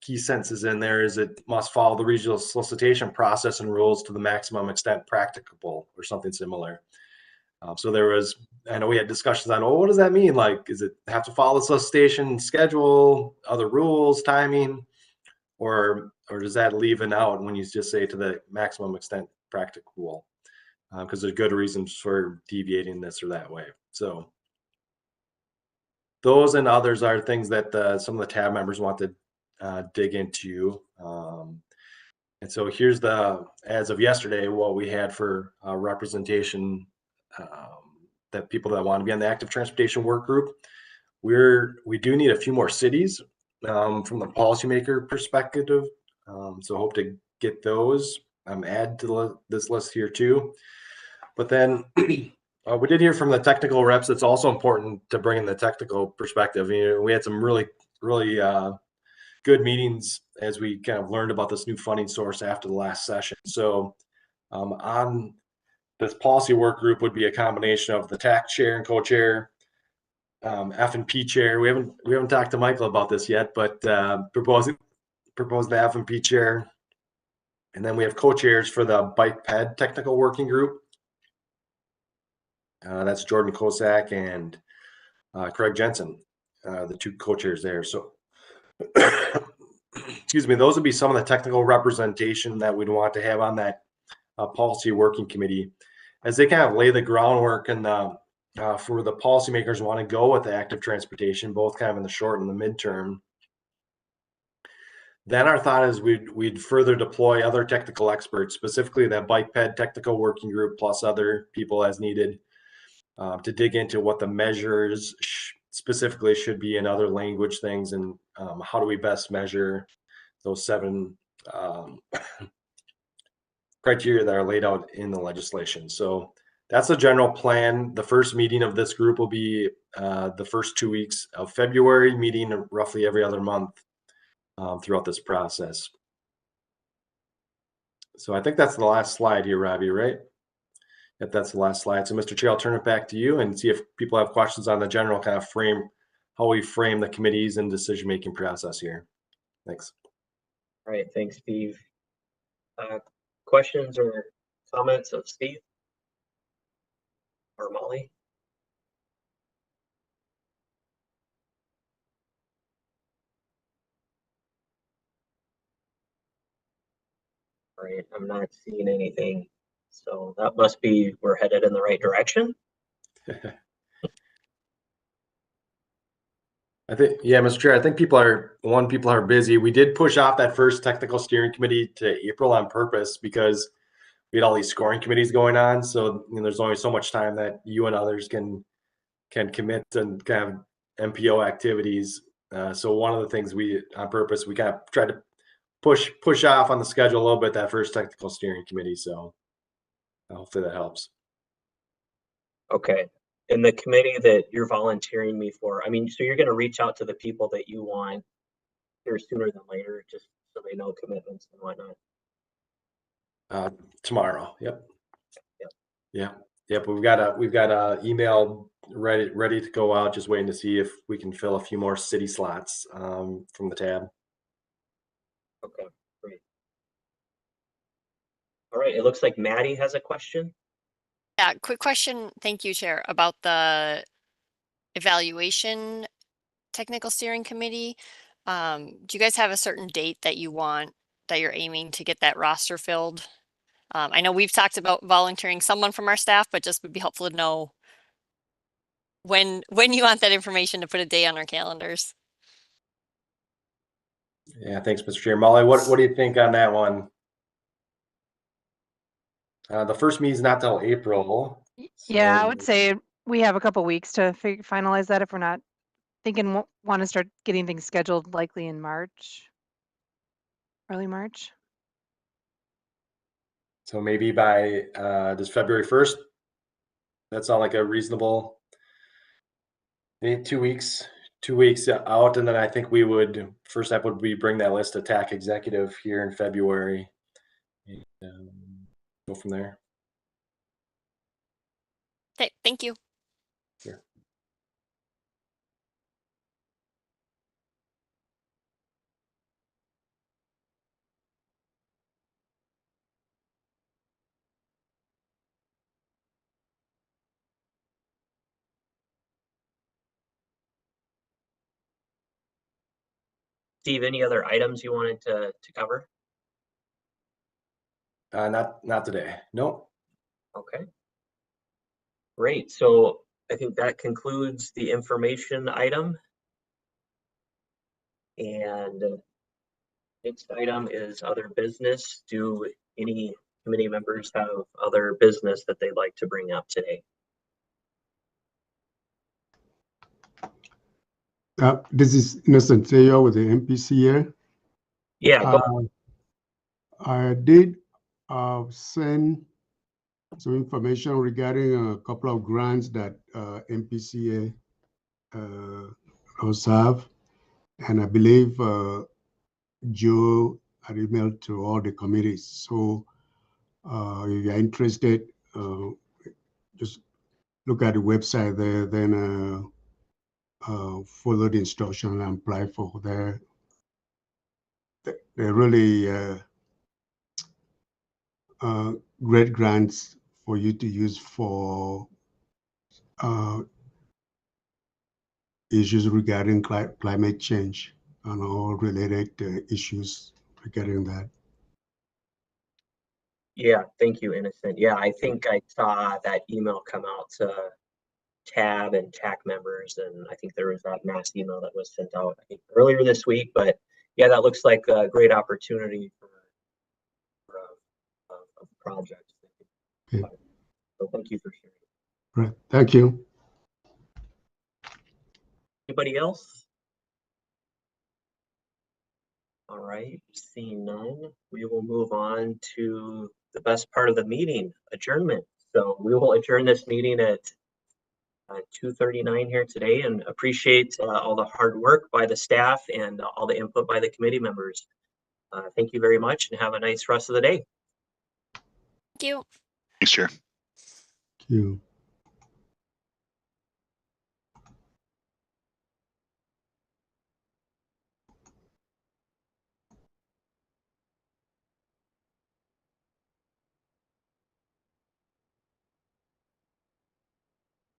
key sentences in there is it must follow the regional solicitation process and rules to the maximum extent practicable, or something similar. So there was, I know we had discussions on, what does that mean? Like, does it have to follow the solicitation schedule, other rules, timing, or does that leave it out when you just say to the maximum extent practicable? Because there's good reasons for deviating this or that way. So those and others are things that some of the TAB members want to dig into. And so here's as of yesterday, what we had for representation, that people that want to be on the active transportation work group. We do need a few more cities from the policymaker perspective. So hope to get those, add to this list here too. But then we did hear from the technical reps. It's also important to bring in the technical perspective. We had some really good meetings as we kind of learned about this new funding source after the last session. So on this policy work group would be a combination of the TAC chair and co-chair, F&P chair. We haven't talked to Michael about this yet, but proposed the F&P chair. And then we have co-chairs for the bike ped technical working group. That's Jordan Kosak and Craig Jensen, the 2 co-chairs there. So, excuse me, those would be some of the technical representation that we'd want to have on that policy working committee, as they kind of lay the groundwork and for the policymakers want to go with the active transportation, both kind of in the short and the midterm. Then our thought is we'd further deploy other technical experts, specifically that bike ped technical working group, plus other people as needed, to dig into what the measures specifically should be in other language things, and how do we best measure those 7 criteria that are laid out in the legislation. So that's the general plan. The first meeting of this group will be the first 2 weeks of February, meeting roughly every other month throughout this process. So I think that's the last slide here, Robbie, right? If that's the last slide. So Mr. Chair, I'll turn it back to you and see if people have questions on the general kind of how we frame the committees and decision-making process here. Thanks. All right, thanks, Steve. Questions or comments of Steve or Molly? All right, I'm not seeing anything. So that must be, we're headed in the right direction. I think, yeah, Mr. Chair, I think people are busy. We did push off that first technical steering committee to April on purpose because we had all these scoring committees going on. So there's only so much time that you and others can commit and kind of MPO activities. So one of the things on purpose, we kind of tried to push off on the schedule a little bit, that first technical steering committee. So hopefully that helps. Okay. in the committee that you're volunteering me for, I mean, so you're going to reach out to the people that you want here sooner than later, just so they know commitments and whatnot. Tomorrow. Yep. Yep. Yeah. Yep. We've got a email ready to go out. Just waiting to see if we can fill a few more city slots from the tab. Okay, great. All right, it looks like Maddie has a question. Yeah, quick question. Thank you, Chair, about the evaluation technical steering committee. Do you guys have a certain date that you're aiming to get that roster filled? I know we've talked about volunteering someone from our staff, but just would be helpful to know when you want that information to put a day on our calendars. Yeah, thanks, Mr. Chair. Molly, what do you think on that one? The first meeting's not till April. Yeah, I would say we have a couple weeks to finalize that if we're not thinking want to start getting things scheduled likely in March, early March. So maybe by this February 1st. That sound like a reasonable 2 weeks. 2 weeks out, and then I think we would first step would be bring that list to TAC executive here in February. And, go from there. Okay, thank you. Sure. Steve, any other items you wanted to cover? Not today. Nope. Okay. Great. So I think that concludes the information item. And next item is other business. Do any committee members have other business that they'd like to bring up today? This is Innocent Theo with the MPCA. Yeah. I did send some information regarding a couple of grants that MPCA does have, and I believe Joe had emailed to all the committees. So if you're interested, just look at the website there, then follow the instruction and apply for there. They're really great grants for you to use for issues regarding climate change and all related issues regarding that. Yeah, thank you, Innocent. Yeah, I think I saw that email come out to TAB and TAC members, and I think there was that mass email that was sent out, I think, earlier this week. But yeah, that looks like a great opportunity for a project. Okay. So thank you for sharing. Right. Thank you. Anybody else? All right, seeing none, we will move on to the best part of the meeting, adjournment. So we will adjourn this meeting at 2:39 here today, and appreciate all the hard work by the staff and all the input by the committee members. Thank you very much and have a nice rest of the day. Thank you. Thanks, Chair. Thank you.